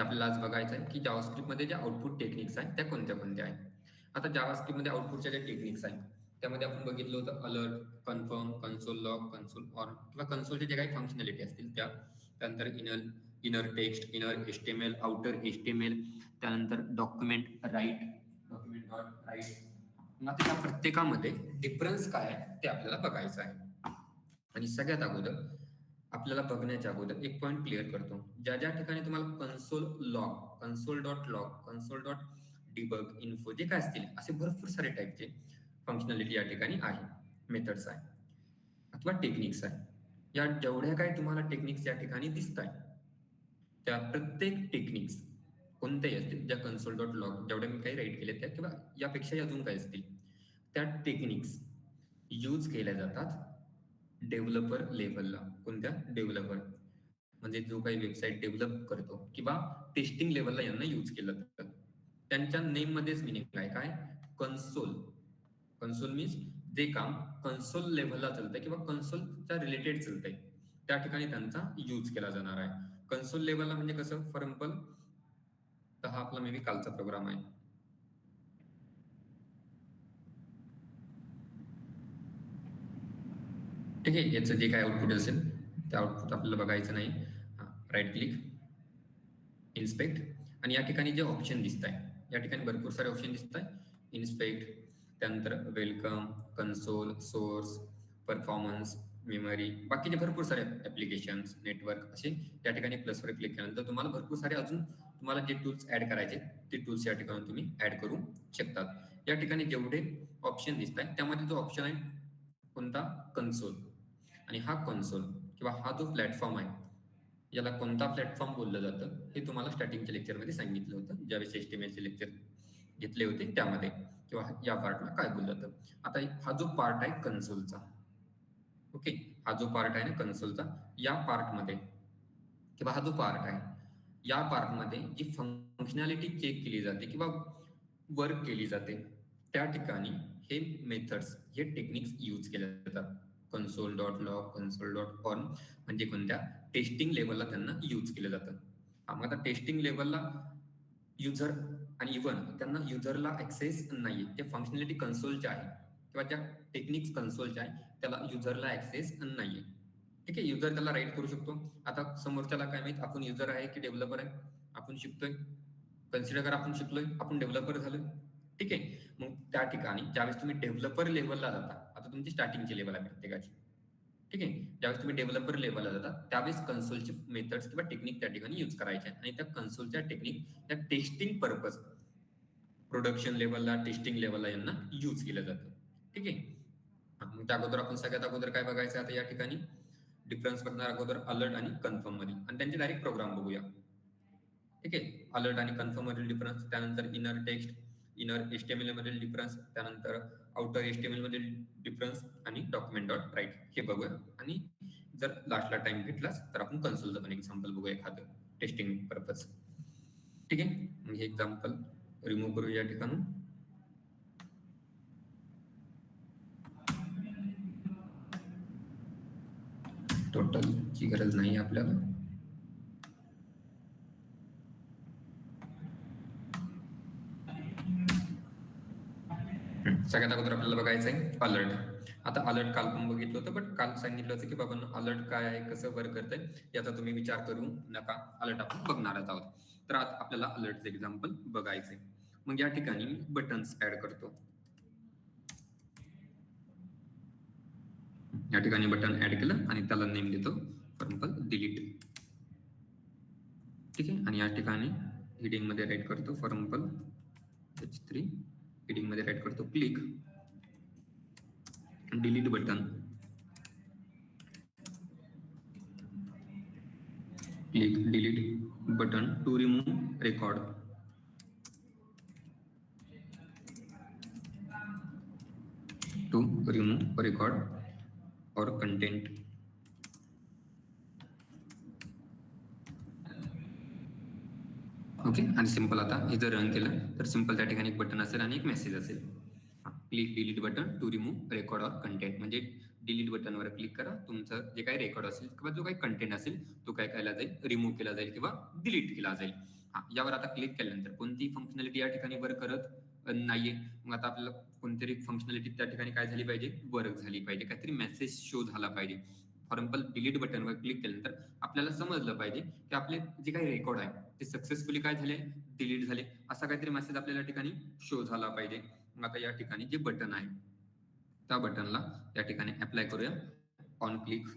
ते आपल्याला आज बघायचं आहे की जावास्क्रिप्टमध्ये ज्या आउटपुट टेक्निक्स आहेत त्या कोणत्या कोणत्या आहेत. आता जावास्क्रिप्टमध्ये आउटपुटच्या ज्या टेक्निक्स आहेत त्यामध्ये आपण बघितलं होतं alert, confirm, console log, console on किंवा कन्सोलचे जे काही फंक्शनॅलिटी असतील त्या, त्यानंतर inner text, inner HTML, outer HTML, त्यानंतर document write, document dot write. आता त्या प्रत्येकामध्ये डिफरन्स काय आहे ते आपल्याला बघायचं आहे. आणि सगळ्यात अगोदर आपल्याला बघण्याच्या अगोदर एक पॉईंट क्लिअर करतो. ज्या ज्या ठिकाणी तुम्हाला console log, console dot log, console dot debug, info जे काय असतील असे भरपूर सारे टाईपचे फंक्शनॅलिटी या ठिकाणी आहे, मेथड्स आहे अथवा टेक्निक्स आहे. या जेवढ्या काही तुम्हाला टेक्निक्स या ठिकाणी दिसत आहेत त्या प्रत्येक टेक्निक्स कोणत्याही असतील, ज्या कन्सोल डॉट लॉग जेवढ्या मी काही राईट केले त्या किंवा यापेक्षाही अजून काही असतील, त्या टेक्निक्स यूज केल्या जातात डेव्हलपर लेव्हलला. कोणत्या? डेव्हलपर म्हणजे जो काही वेबसाईट डेव्हलप करतो किंवा टेस्टिंग लेव्हलला यांना यूज केलं जातं. त्यांच्या नेम मध्येच मिनिंग आहे काय? कन्सोल. कन्सोल मीन्स जे काम कन्सोल लेव्हलला चालतंय किंवा कन्सोलच्या रिलेटेड चालतंय त्या ठिकाणी त्यांचा यूज केला जाणार आहे. कन्सोल लेव्हलला म्हणजे कसं? फॉर एक्झाम्पल हा आपला मे बी कालचा प्रोग्राम आहे. ठीक आहे, याचं जे काय आउटपुट असेल ते आउटपुट आपल्याला बघायचं नाही. राईट क्लिक, इन्स्पेक्ट, आणि या ठिकाणी जे ऑप्शन दिसत आहे या ठिकाणी भरपूर सारे ऑप्शन दिसत आहे. इन्स्पेक्ट, त्यानंतर welcome, console, source, performance, memory, बाकीचे भरपूर सारे ऍप्लिकेशन्स, नेटवर्क असे या ठिकाणी प्लसवर क्लिक केल्यानंतर तुम्हाला भरपूर सारे अजून तुम्हाला जे टूल्स ऍड करायचे ते टूल्स या ठिकाणी तुम्ही ऍड करू शकतात. या ठिकाणी जेवढे ऑप्शन दिसत आहे त्यामध्ये जो ऑप्शन आहे कोणता? कन्सोल. आणि हा कन्सोल किंवा हा जो प्लॅटफॉर्म आहे याला कोणता प्लॅटफॉर्म बोललं जातं हे तुम्हाला स्टार्टिंगच्या लेक्चरमध्ये सांगितलं होतं, ज्यावेळेस एचटीएमएलचे लेक्चर घेतले होते त्यामध्ये, किंवा या पार्टला काय बोललं जातं. आता हा जो पार्ट आहे कन्सोलचा, ओके, हा जो पार्ट आहे ना कन्सोलचा, या पार्टमध्ये किंवा हा जो पार्ट आहे या पार्टमध्ये जी फंक्शनॅलिटी चेक केली जाते किंवा वर्क केली जाते त्या ठिकाणी हे मेथड्स, हे टेक्निक्स यूज केले जातात. Console dot log, console dot on म्हणजे कोणत्या? टेस्टिंग लेवलला त्यांना यूज केलं जातं. मग आता टेस्टिंग लेवलला युजर आणि इव्हन त्यांना युजरला ऍक्सेस नाहीये. जे फंक्शनॅलिटी कन्सोलच्या आहे किंवा ज्या टेक्निक्स कन्सोलच्या आहे त्याला युजरला ऍक्सेस नाहीये. ठीक आहे, युजर त्याला राईट करू शकतो. आता समोरच्याला काय माहित आपण युजर आहे की डेव्हलपर आहे, आपण शिकतोय, कन्सिडर करा आपण शिकलोय, आपण डेव्हलपर झालोय. ठीक आहे, मग त्या ठिकाणी ज्यावेळेस तुम्ही डेव्हलपर लेव्हलला जाता, आता तुमची स्टार्टिंगची लेवल आहे प्रत्येकाची, ठीक आहे, ज्यावेळेस तुम्ही डेव्हलपर लेव्हलला जाता त्यावेळेस कन्सोलचे मेथड्स किंवा टेक्निक त्या ठिकाणी यूज करायचे आणि त्या कन्सोलच्या टेक्निक त्या टेस्टिंग पर्पज, प्रोडक्शन लेवलला, टेस्टिंग लेवलला यांना यूज केलं जातं. ठीक आहे, मग त्या अगोदर आपण सगळ्यात अगोदर काय बघायचं आता या ठिकाणी डिफरन्स बघणार अगोदर अलर्ट आणि कन्फर्म मध्ये, आणि त्यांचे डायरेक्ट प्रोग्राम बघूया. ठीक आहे, अलर्ट आणि कन्फर्म मधील डिफरन्स, त्यानंतर इनर टेक्स्ट, इनर एचटीएमएल मधील डिफरन्स, त्यानंतर आउटर एचटीएमएल मधील डिफरन्स आणि डॉक्युमेंट डॉट राईट हे बघूया. आणि जर लास्टला टाइम भेटलाच तर आपण कन्सोलचं पण एक्झाम्पल बघूया एखादं टेस्टिंग पर्पज. ठीक आहे, मग हे एक्झाम्पल रिमूव्ह करूया या ठिकाणी. टोटलची गरज नाही आपल्याला. सगळ्यात अगोदर आपल्याला बघायचं आहे अलर्ट. आता अलर्ट काल पण बघितलं होतं, बट काल सांगितलं होतं की बाबा अलर्ट काय आहे, कसं वर्क करतंय याचा तुम्ही विचार करू नका, अलर्ट आपण बघणारच आहोत. तर आज आपल्याला अलर्टचं एक्झाम्पल बघायचंय. मग या ठिकाणी मी बटन्स ऍड करतो. या ठिकाणी बटन ऍड केलं आणि त्याला नेम देतो फॉर एक्झाम्पल डिलीट. ठीक आहे, आणि या ठिकाणी हेडिंग मध्ये राईट करतो फॉर एक्झाम्पल H3, हेडिंग मध्ये राईट करतो click delete button, click delete button to remove record, to remove record और कंटेंट. ओके, आणि सिंपल आता हे जर रन केलं तर सिंपल त्या ठिकाणी एक बटन असेल आणि एक मेसेज असेल, click delete button to remove record or content. म्हणजे डिलीट बटनवर क्लिक करा, तुमचं जे काही रेकॉर्ड असेल किंवा जो काही कंटेंट असेल तो काय केला जाईल, रिमूव्ह केला जाईल किंवा डिलीट केला जाईल. यावर आता क्लिक केल्यानंतर कोणती फंक्शनॅलिटी या ठिकाणी वर्क करत नाहीये. मग आता आपल्याला कोणतरी फंक्शनॅलिटी त्या ठिकाणी काय झाली पाहिजे, वर्क झाली पाहिजे, काहीतरी मेसेज शो झाला पाहिजे. फॉर एक्झाम्पल डिलीट बटनवर क्लिक केल्यानंतर आपल्याला समजलं पाहिजे की आपले जे काही रेकॉर्ड आहे ते सक्सेसफुली काय झाले, डिलीट झाले, असा काहीतरी मेसेज आपल्याला ठिकाणी शो झाला पाहिजे. मग आता या ठिकाणी जे बटन आहे त्या बटनला या ठिकाणी अप्लाय करूया ऑन क्लिक.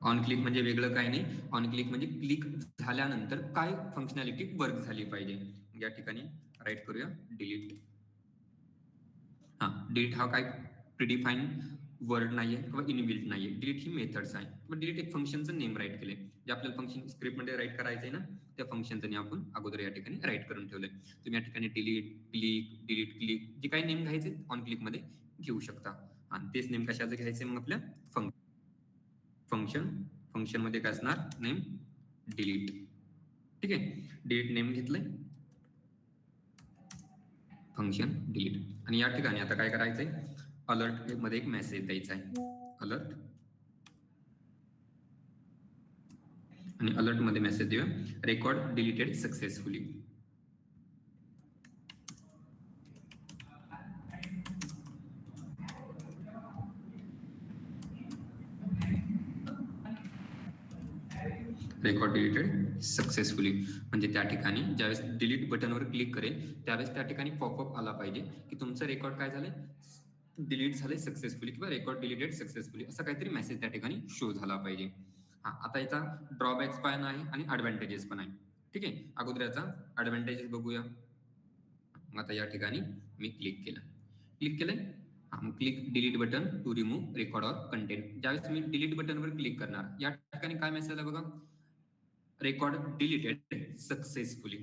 ऑन क्लिक म्हणजे वेगळं काही नाही, ऑन क्लिक म्हणजे क्लिक झाल्यानंतर काय फंक्शनॅलिटी वर्क झाली पाहिजे. या ठिकाणी राईट करूया डिलीट. डिलीट हा काय प्रिडिफाईन वर्ड नाहीये किंवा इनबिल्ट नाहीये. डिलीट ही मेथड्स आहे किंवा डिलीट एक फंक्शनचं नेम राईट केले, जे आपल्याला फंक्शन स्क्रिप्टमध्ये राईट करायचं आहे ना, त्या फंक्शनचं नेम आपण अगोदर या ठिकाणी राईट करून ठेवलंय. तुम्ही या ठिकाणी डिलीट क्लिक जे काही नेम घ्यायचे ऑन क्लिक मध्ये घेऊ शकता. आणि तेच नेम कशाचं घ्यायचे मग आपल्या फंक्शन मध्ये काय असणार, नेम डिलीट. ठीक आहे, डिलीट नेम घेतलंय, फंक्शन डिलीट. आणि या ठिकाणी आता काय करायचंय, अलर्ट मध्ये एक मेसेज द्यायचा आहे, अलर्ट. आणि अलर्ट मध्ये मेसेज देऊया record deleted successfully. Record deleted successfully म्हणजे त्या ठिकाणी ज्यावेळेस डिलीट बटनवर क्लिक करेल त्यावेळेस त्या ठिकाणी पॉपअप आला पाहिजे की तुमचं रेकॉर्ड काय झालंय, डिलीट झाले सक्सेसफुली किंवा रेकॉर्ड डिलीटेड सक्सेसफुली, असा काहीतरी मेसेज त्या ठिकाणी शो झाला पाहिजे. आता याचा ड्रॉबॅक्स पण आहे आणि ऍडव्हान्टेजेस पण आहे. ठीक आहे, अगोदर याचा ऍडव्हान्टेजेस बघूया. आता या ठिकाणी मी क्लिक केलंय. Click delete button to remove record or content. ज्यावेळेस तुम्ही डिलीट बटनवर क्लिक करणार या ठिकाणी काय मेसेज आला बघा, रेकॉर्ड डिलीटेड सक्सेसफुली.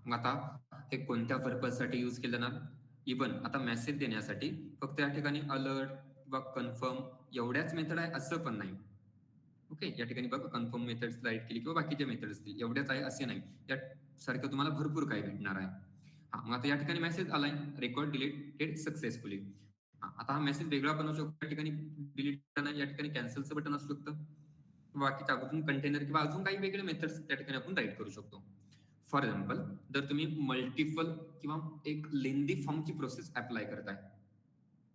मग आता हे कोणत्या पर्पज साठी यूज केलं जाणार, इवन आता मेसेज देण्यासाठी फक्त या ठिकाणी अलर्ट किंवा कन्फर्म एवढ्याच मेथड आहे असं पण नाही. ओके, या ठिकाणी बघा कन्फर्म मेथड राईट केली किंवा बाकीचे मेथड असतील एवढ्याच आहे असे नाही, या सारखं तुम्हाला भरपूर काही भेटणार आहे. मग आता या ठिकाणी मेसेज आलाय रेकॉर्ड डिलीटेड सक्सेसफुली. आता हा मेसेज वेगळा पण असू शकतो, या ठिकाणी डिलीट बटन या ठिकाणी कॅन्सलचं बटन असू शकतं, बाकीच्या अजून कंटेनर किंवा अजून काही वेगळे मेथड्स त्या ठिकाणी आपण राईट करू शकतो. फॉर एक्झाम्पल जर तुम्ही मल्टिपल किंवा एक लेंदी फॉर्मची प्रोसेस अप्लाय करताय,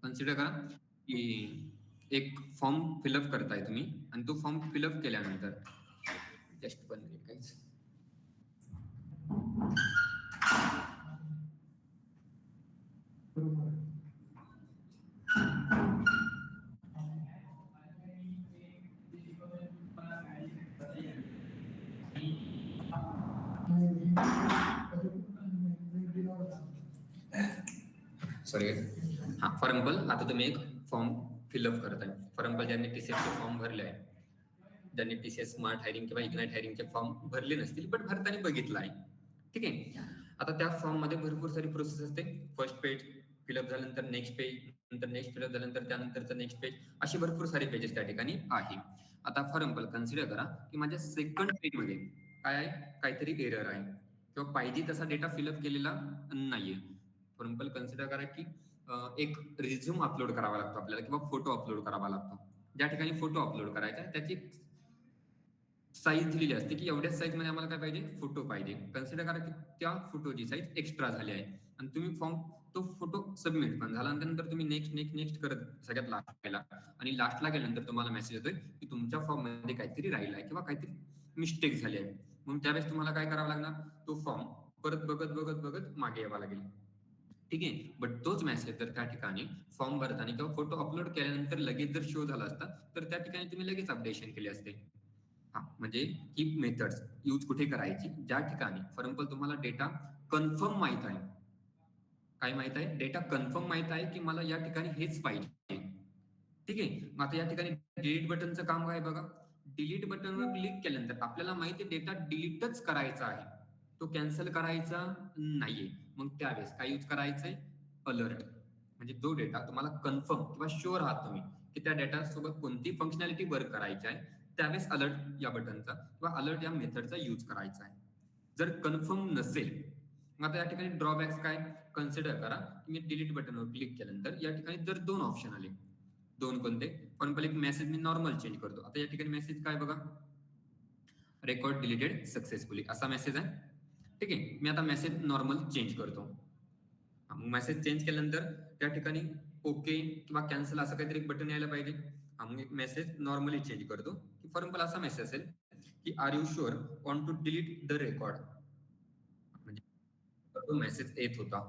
कन्सिडर करा की एक फॉर्म फिलअप करताय तुम्ही आणि तो फॉर्म फिलअप केल्यानंतर just 1 minute guys. Sorry. For example आता तुम्ही एक फॉर्म फिलअप करत आहे. फॉर एक्झाम्पल ज्यांनी टीसीएसचे फॉर्म भरले आहे, ज्यांनी टीसीएस स्मार्ट हायरिंग किंवा इग्नाइट हायरिंगचे फॉर्म भरले नसतील बट भरताना बघितलं आहे. ठीक आहे, आता त्या फॉर्म मध्ये भरपूर सारी प्रोसेस असते. फर्स्ट पेज फिलअप झाल्यानंतर नेक्स्ट पेज, नंतर नेक्स्ट फिलअप झाल्यानंतर त्यानंतरचं नेक्स्ट पेज, अशी भरपूर सारे पेजेस त्या ठिकाणी आहे. आता फॉर एक्झाम्पल कन्सिडर करा की माझ्या सेकंड पेज मध्ये काय आहे, काहीतरी एरर आहे किंवा पाहिजे तसा डेटा फिलअप केलेला नाहीये. फॉर एक्झाम्पल कन्सिडर करा की एक रिझ्यूम अपलोड करावा लागतो आपल्याला किंवा फोटो अपलोड करावा लागतो. ज्या ठिकाणी फोटो अपलोड करायचा आहे त्याची साईज दिलेली असते की एवढ्याच साईज मध्ये आम्हाला काय पाहिजे, फोटो पाहिजे. कन्सिडर करा की त्या फोटोची साईज एक्स्ट्रा झाली आहे आणि तुम्ही फॉर्म तो फोटो सबमिट पण झाला, नंतर तुम्ही नेक्स्ट करत सगळ्यात लास्ट केला आणि लास्टला गेल्यानंतर तुम्हाला मेसेज येतोय की तुमच्या फॉर्म मध्ये काहीतरी राहिलं आहे किंवा काहीतरी मिस्टेक झाली आहे. म्हणून त्यावेळेस तुम्हाला काय करावं लागणार, तो फॉर्म परत बघत मागे यावं लागेल. ठीक आहे, बट तोच मेसेज जर त्या ठिकाणी फॉर्म भरताना किंवा फोटो अपलोड केल्यानंतर लगेच जर शो झाला असता तर त्या ठिकाणी तुम्ही लगेच अपडेशन केले असते. म्हणजे ही मेथड्स यूज कुठे करायची, ज्या ठिकाणी फॉर एक्झाम्पल तुम्हाला डेटा कन्फर्म माहित आहे. काय माहित आहे, डेटा कन्फर्म माहित आहे की मला या ठिकाणी हेच पाहिजे. ठीक आहे, मग आता या ठिकाणी डिलीट बटनचं काम काय बघा, डिलीट बटनवर क्लिक केल्यानंतर आपल्याला माहिती आहे डेटा डिलीटच करायचा आहे, तो कॅन्सल करायचा नाहीये. मग त्यावेळेस काय यूज करायचंय, अलर्ट. म्हणजे जो डेटा तुम्हाला कन्फर्म किंवा शुअर आहात तुम्ही की त्या डेटा सोबत कोणती फंक्शनॅलिटी वर्क करायची आहे, त्यावेळेस अलर्ट या बटनचा किंवा अलर्ट या मेथडचा यूज करायचा आहे. जर कन्फर्म नसेल, मग आता या ठिकाणी ड्रॉबॅक्स काय, कन्सिडर करा मी डिलीट बटनवर क्लिक केल्यानंतर या ठिकाणी जर 2 ऑप्शन आले, 2 कोणते, पण पहिले एक मेसेज मी नॉर्मल चेंज करतो. आता या ठिकाणी मेसेज काय बघा, रेकॉर्ड डिलीटेड सक्सेसफुली असा मेसेज आहे. ठीक आहे, मी आता मेसेज नॉर्मल चेंज करतो. मग मेसेज चेंज केल्यानंतर त्या ठिकाणी ओके किंवा कॅन्सल असं काहीतरी बटन यायला पाहिजे. मग मेसेज नॉर्मली चेंज करतो. की फॉर एक्झाम्पल असा मेसेज असेल की are you sure want to delete the record, म्हणजे तो मेसेज येत होता.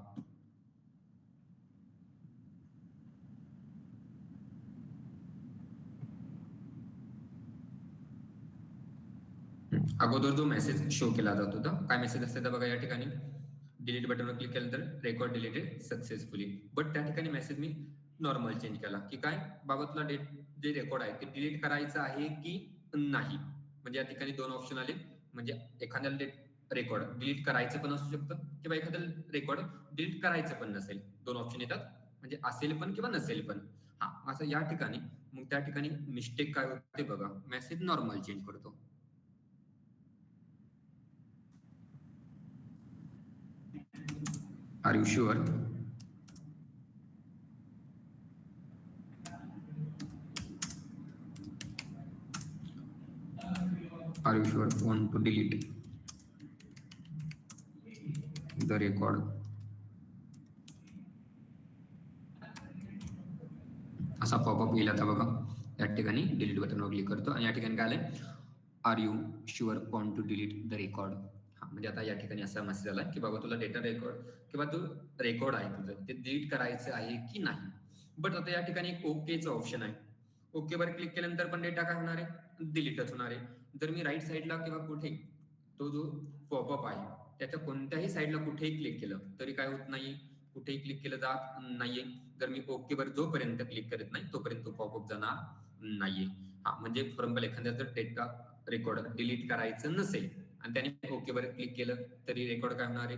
अगोदर जो मेसेज शो केला जात होता, काय मेसेज असते तर बघा या ठिकाणी डिलीट बटनवर क्लिक केल्यानंतर रेकॉर्ड डिलीटेड सक्सेसफुली. बट त्या ठिकाणी मेसेज मी नॉर्मल चेंज केला की काय बाबा तुला जे रेकॉर्ड आहे ते डिलीट करायचं आहे की नाही. म्हणजे या ठिकाणी दोन ऑप्शन आले. म्हणजे एखाद्याला रेकॉर्ड डिलीट करायचं पण असू शकतं किंवा एखाद्याला रेकॉर्ड डिलीट करायचं पण नसेल. दोन ऑप्शन येतात, म्हणजे असेल पण किंवा नसेल पण. असं या ठिकाणी मग त्या ठिकाणी मिस्टेक काय होते बघा, मेसेज नॉर्मल चेंज करतो. Are you sure are you sure want to delete the record. असा पॉपअप येईल आता बघा. या ठिकाणी डिलीट बटनवर क्लिक करतो आणि या ठिकाणी काय आलंय, are you sure want to delete the record. म्हणजे आता या ठिकाणी असा मेसेज आला की बाबा तुला डेटा रेकॉर्ड किंवा तो रेकॉर्ड आहे तुझं ते डिलीट करायचं आहे की नाही. बट आता या ठिकाणी एक ओकेचं ऑप्शन आहे. ओकेवर क्लिक केल्यानंतर पण डेटा काय होणार आहे, डिलीटच होणार आहे. जर मी राईट साईडला किंवा कुठे तो जो पॉपअप आहे त्याच्या कोणत्याही साईडला कुठेही क्लिक केलं तरी काय होत नाही, कुठेही क्लिक केलं जात नाहीये. जर मी ओकेवर जोपर्यंत क्लिक करत नाही तोपर्यंत तो पॉपअप जाणार नाहीये. म्हणजे फॉर एक्झाम्पल एखाद्या जर डेटा रेकॉर्ड डिलीट करायचं नसेल आणि त्याने ओकेवर क्लिक केलं तरी रेकॉर्ड काय होणार आहे,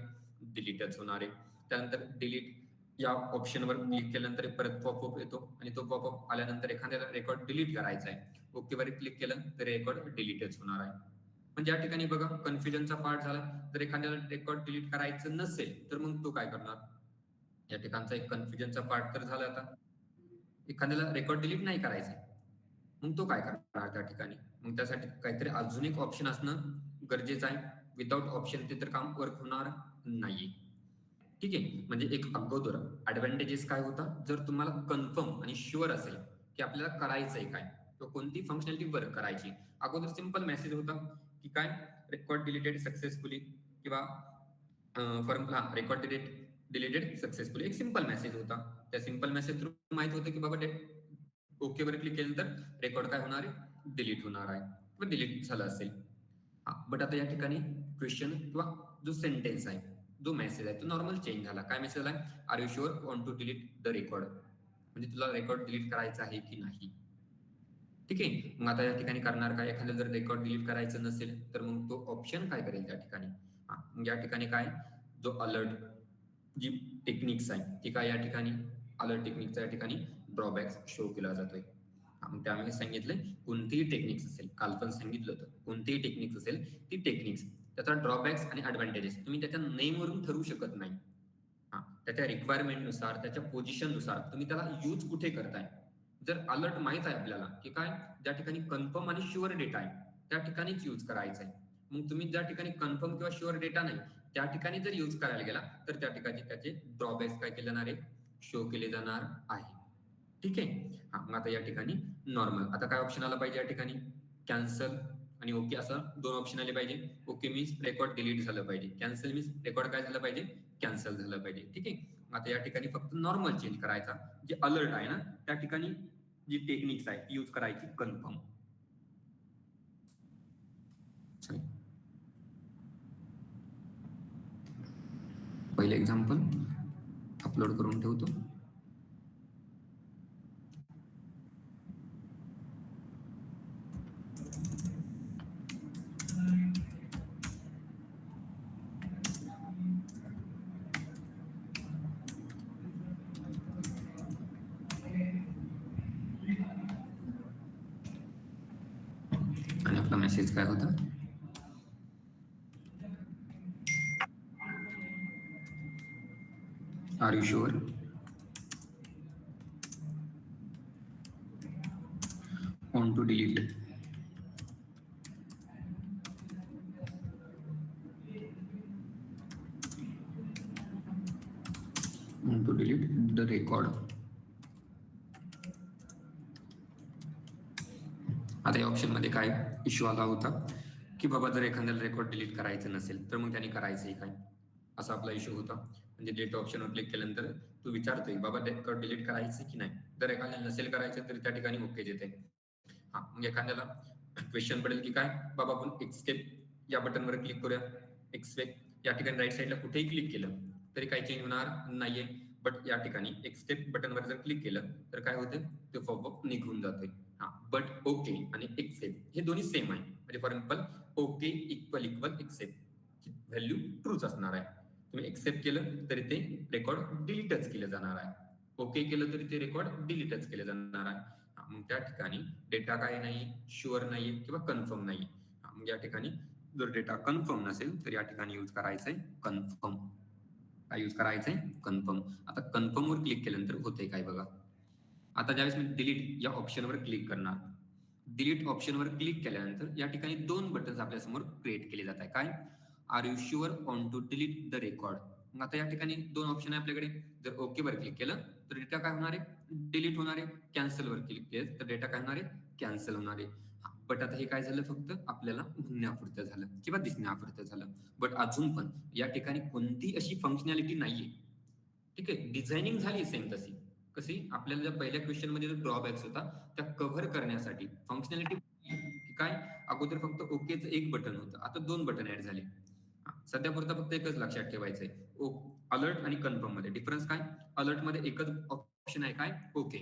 डिलीटच होणार आहे. त्यानंतर डिलीट या ऑप्शनवर क्लिक केल्यानंतर परत पॉपअप येतो आणि तो पॉपअप आल्यानंतर एखाद्याला रेकॉर्ड डिलीट करायचा आहे, ओकेवर क्लिक केलं तर रेकॉर्ड डिलीटच होणार आहे. म्हणजे या ठिकाणी बघा कन्फ्युजनचा पार्ट झाला. जर एखाद्याला रेकॉर्ड डिलीट करायचं नसेल तर मग तो काय करणार, या ठिकाणचा एक कन्फ्युजनचा पार्ट तर झाला. आता एखाद्याला रेकॉर्ड डिलीट नाही करायचं मग तो काय करणार त्या ठिकाणी. मग त्यासाठी काहीतरी अजून एक ऑप्शन असणं गरजेचं आहे. विदाउट ऑप्शन ते तर काम वर्क होणार नाहीये. ठीक आहे, म्हणजे एक अगोदर ऍडव्हान्टेजेस काय होता, जर तुम्हाला कन्फर्म आणि शुअर असेल की आपल्याला करायचंय काय किंवा कोणती फंक्शनॅलिटी वर्क करायची. अगोदर सिंपल मेसेज होता की काय रेकॉर्ड डिलीटेड सक्सेसफुली किंवा रेकॉर्ड डिलीटेड सक्सेसफुली एक सिंपल मेसेज होता. त्या सिंपल मेसेज थ्रू माहित होतं की बाबा ओकेवर क्लिक केल्यानंतर रेकॉर्ड काय होणार आहे, डिलीट होणार आहे किंवा डिलीट झालं असेल. बट आता या ठिकाणी क्वेश्चन किंवा जो सेंटेन्स आहे, जो मेसेज आहे तो नॉर्मल चेंज झाला. काय मेसेज आला, are you sure want to delete the record, म्हणजे तुला रेकॉर्ड डिलीट करायचा आहे की नाही. ठीक आहे, मग आता या ठिकाणी करणार काय, एखाद्याला जर रेकॉर्ड डिलीट करायचं नसेल तर मग तो ऑप्शन काय करेल त्या ठिकाणी. मग या ठिकाणी काय, जो अलर्ट जी टेक्निक्स आहे ती काय या ठिकाणी अलर्ट टेक्निकचा या ठिकाणी ड्रॉबॅक्स शो केला जातोय. मग त्यामध्ये सांगितलंय कोणतीही टेक्निक्स असेल, काल पण सांगितलं होतं कोणतीही टेक्निक्स असेल ती टेक्निक्स त्याचा ड्रॉबॅक्स आणि ऍडव्हान्टेजेस तुम्ही त्याच्या नेमवरून ठरवू शकत नाही. त्याच्या रिक्वायरमेंटनुसार त्याच्या पोझिशननुसार तुम्ही त्याला यूज कुठे करताय. जर अलर्ट माहित आहे आपल्याला की काय ज्या ठिकाणी कन्फर्म आणि शुअर डेटा आहे त्या ठिकाणीच यूज करायचा आहे. मग तुम्ही ज्या ठिकाणी कन्फर्म किंवा शुअर डेटा नाही त्या ठिकाणी जर यूज करायला गेला तर त्या ठिकाणी त्याचे ड्रॉबॅक्स काय केले जाणार आहे, शो केले जाणार आहे. ठीक आहे. मग आता या ठिकाणी नॉर्मल आता काय ऑप्शन आला पाहिजे या ठिकाणी, कॅन्सल आणि ओके असं दोन ऑप्शन आले पाहिजे. ओके मीन्स रेकॉर्ड डिलीट झालं पाहिजे, कॅन्सल मीन्स रेकॉर्ड काय झालं पाहिजे, कॅन्सल झालं पाहिजे. ठीक आहे, आता या ठिकाणी फक्त नॉर्मल चेंज करायचा. जे अलर्ट आहे ना त्या ठिकाणी जी टेक्निक्स आहे ती यूज करायची कन्फर्म. पहिले एक्झाम्पल अपलोड करून ठेवतो. आणि आपला मेसेज काय होता, are you sure want to delete to delete the record. आता या ऑप्शन मध्ये काय इश्यू आला होता की बाबा जर एखाद्याला रेकॉर्ड डिलीट करायचं नसेल तर मग त्याने करायचंही काय, असा आपला इश्यू होता. म्हणजे डेट ऑप्शनवर क्लिक केल्यानंतर तू विचारतोय बाबा रेकॉर्ड डिलीट करायचं की नाही. जर एखाद्याला नसेल करायचं तर त्या ठिकाणी ओके येते. हा मग एखाद्याला क्वेश्चन पडेल की काय बाबा आपण एक्सकेप या बटनवर क्लिक करूया. एक्सकेप या ठिकाणी राईट साईडला कुठेही क्लिक केलं तरी काही चेंज होणार नाहीये. बट या ठिकाणी एक्सकेप बटनवर जर क्लिक केलं तर काय होते, ते पॉपअप निघून जाते. हा बट ओके आणि एक्सेप्ट हे दोन्ही सेम आहे. म्हणजे for example okay equal equal except value ट्रूच असणार आहे. तुम्ही एक्सेप्ट केलं तरी ते रेकॉर्ड डिलीटच केलं जाणार आहे. ओके केलं तरी ते रेकॉर्ड डिलीटच केलं जाणार आहे. मग त्या ठिकाणी डेटा काय नाही, शुअर नाहीये किंवा कन्फर्म नाही. मग या ठिकाणी जर डेटा कन्फर्म नसेल तर या ठिकाणी यूज करायचंय कन्फर्म. काय यूज करायचंय कन्फर्म. आता कन्फर्म वर क्लिक केल्यानंतर होतंय काय बघा. आता ज्यावेळेस मी डिलीट या ऑप्शनवर क्लिक करणार, डिलीट ऑप्शनवर क्लिक केल्यानंतर या ठिकाणी दोन बटन्स आपल्या समोर क्रिएट केले जात आहे. काय, are you sure on to delete the record. मग आता या ठिकाणी दोन ऑप्शन आहे आपल्याकडे. जर ओके वर क्लिक केलं तर डेटा काय होणार आहे, डिलीट होणार आहे. कॅन्सल वर क्लिक केलं तर डेटा काय होणार आहे, कॅन्सल होणार आहे. बट आता हे काय झालं, फक्त आपल्याला म्हणण्यापुरतं झालं किंवा दिसण्यापुरतं झालं. बट अजून पण या ठिकाणी कोणती अशी फंक्शनॅलिटी नाहीये. ठीक आहे, डिझायनिंग झाली सेम तशी. कशी, आपल्याला ज्या पहिल्या क्वेश्चन मध्ये जो ड्रॉबॅक्स होता त्या कव्हर करण्यासाठी फंक्शनॅलिटी काय, अगोदर फक्त ओकेच एक बटन होतं, आता दोन बटन ऍड झाले. सध्या पुरता फक्त एकच लक्षात ठेवायचंय, अलर्ट आणि कन्फर्म मध्ये डिफरन्स काय. अलर्ट मध्ये एकच ऑप्शन आहे काय, ओके.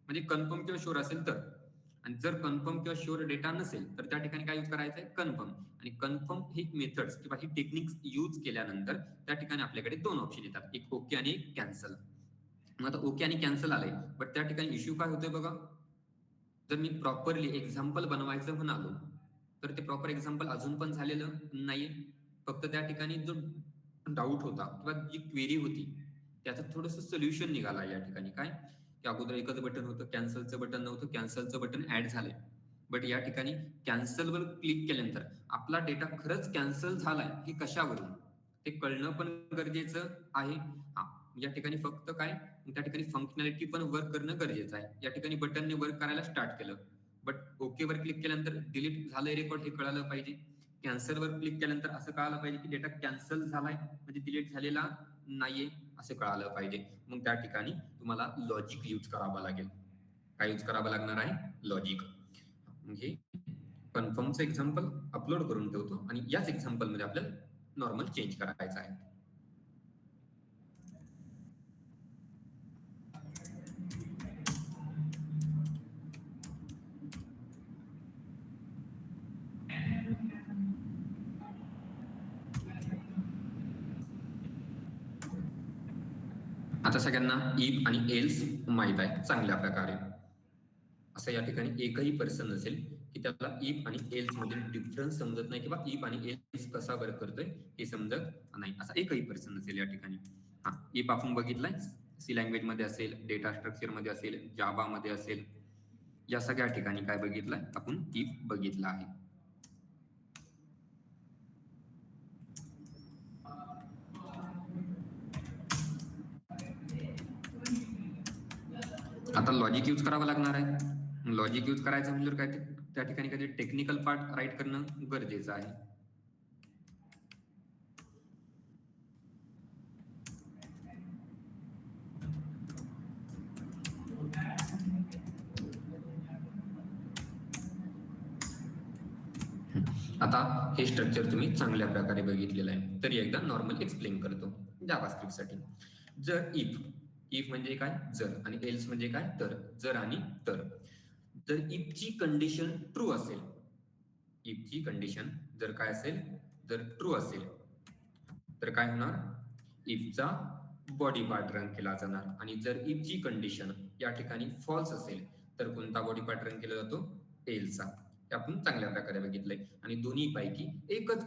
म्हणजे कन्फर्म किंवा शुअर असेल तर, आणि जर कन्फर्म किंवा शुअर डेटा नसेल तर त्या ठिकाणी काय यूज करायचंय, कन्फर्म. आणि कन्फर्म ही मेथड्स किंवा ही टेक्निक्स यूज केल्यानंतर त्या ठिकाणी आपल्याकडे दोन ऑप्शन येतात, एक ओके आणि एक कॅन्सल. मग आता ओके आणि कॅन्सल आलंय, बट त्या ठिकाणी इश्यू काय होतोय बघा. जर मी प्रॉपरली एक्झाम्पल बनवायचं म्हणालो तर ते प्रॉपर एक्झाम्पल अजून पण झालेलं नाहीये. फक्त त्या ठिकाणी जो डाऊट होता किंवा जी क्वेरी होती त्याचं थोडंसं सोल्युशन निघाला या ठिकाणी. काय, की अगोदर एकच बटन होतं, कॅन्सलचं बटन नव्हतं, कॅन्सलचं बटन ऍड झालंय. बट या ठिकाणी कॅन्सलवर क्लिक केल्यानंतर आपला डेटा खरंच कॅन्सल झालाय हे कशावरून ते कळणं पण गरजेचं आहे. या ठिकाणी फक्त काय, त्या ठिकाणी फंक्शनॅलिटी पण वर्क करणं गरजेचं आहे. या ठिकाणी बटनने वर्क करायला स्टार्ट केलं, बट ओके वर क्लिक केल्यानंतर डिलीट झालंय रेकॉर्ड हे कळालं पाहिजे. कॅन्सल वर क्लिक केल्यानंतर असं कळालं पाहिजे की डेटा कॅन्सल झालाय म्हणजे डिलीट झालेला नाहीये असं कळालं पाहिजे. मग त्या ठिकाणी तुम्हाला लॉजिक यूज करावं लागेल. काय यूज करावं लागणार आहे, लॉजिक. म्हणजे कन्फर्मचं एक्झाम्पल अपलोड करून ठेवतो आणि याच एक्झाम्पल मध्ये आपल्याला नॉर्मल चेंज करायचं आहे. आता सगळ्यांना इफ आणि एल्स माहित आहे चांगल्या प्रकारे. असं या ठिकाणी एकही पर्सन नसेल की त्याला इफ आणि एल्स मध्ये डिफरन्स समजत नाही किंवा इफ आणि एल्स कसा वर्क करतोय हे समजत नाही, असा एकही पर्सन नसेल या ठिकाणी. हा, इफ आपण बघितलाय सी लँग्वेज मध्ये असेल, डेटा स्ट्रक्चर मध्ये असेल, जावा मध्ये असेल, या सगळ्या ठिकाणी काय बघितलंय आपण, इफ बघितला आहे. आता लॉजिक यूज करावं लागणार आहे. लॉजिक यूज करायचं म्हणजे काय, त्या ठिकाणी काहीतरी टेक्निकल पार्ट राईट करणं गरजेचं आहे. आता हे स्ट्रक्चर तुम्ही चांगल्या प्रकारे बघितलेलं आहे, तरी एकदा नॉर्मल एक्सप्लेन करतो जावास्क्रिप्ट साठी. जर इफ, इफ म्हणजे काय, जर, आणि एल्स म्हणजे काय, तर. जर आणि तर. जर इफची कंडिशन ट्रू असेल, इफची कंडिशन जर काय असेल, जर ट्रू असेल तर काय होणार, इफचा बॉडी पार्ट रन केला जाणार. आणि जर इफची कंडिशन या ठिकाणी फॉल्स असेल तर कोणता बॉडी पार्ट रन केला जातो, एल्सचा. हे आपण चांगल्या प्रकारे बघितलंय. आणि दोन्ही पैकी एकच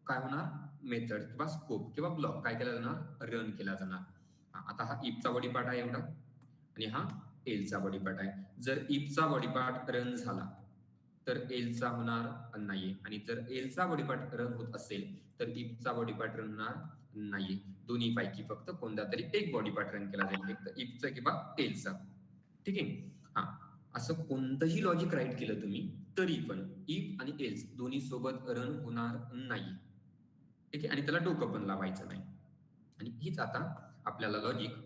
काय होणार, मेथड किंवा स्कोप किंवा ब्लॉक काय केला जाणार, रन केला जाणार. आता हा इफचा बॉडी पार्ट आहे एवढा आणि हा एल्सचा बॉडी पार्ट आहे. जर इफचा बॉडी पार्ट रन झाला तर एलचा होणार नाहीये, आणि जर एलचा बॉडी पार्ट रन होत असेल तर इफचा बॉडी पार्ट रन होणार नाहीये. दोन्ही पैकी फक्त कोणता तरी एक बॉडी पार्ट रन केला जाईल, एक तर इफचा किंवा एलचा. ठीक आहे. हा, असं कोणतंही लॉजिक राईट केलं तुम्ही तरी पण इफ आणि एल्स दोन्ही सोबत रन होणार नाही. ठीक आहे, आणि त्याला डोकं पण लावायचं नाही. आणि हीच आता आपल्याला लॉजिक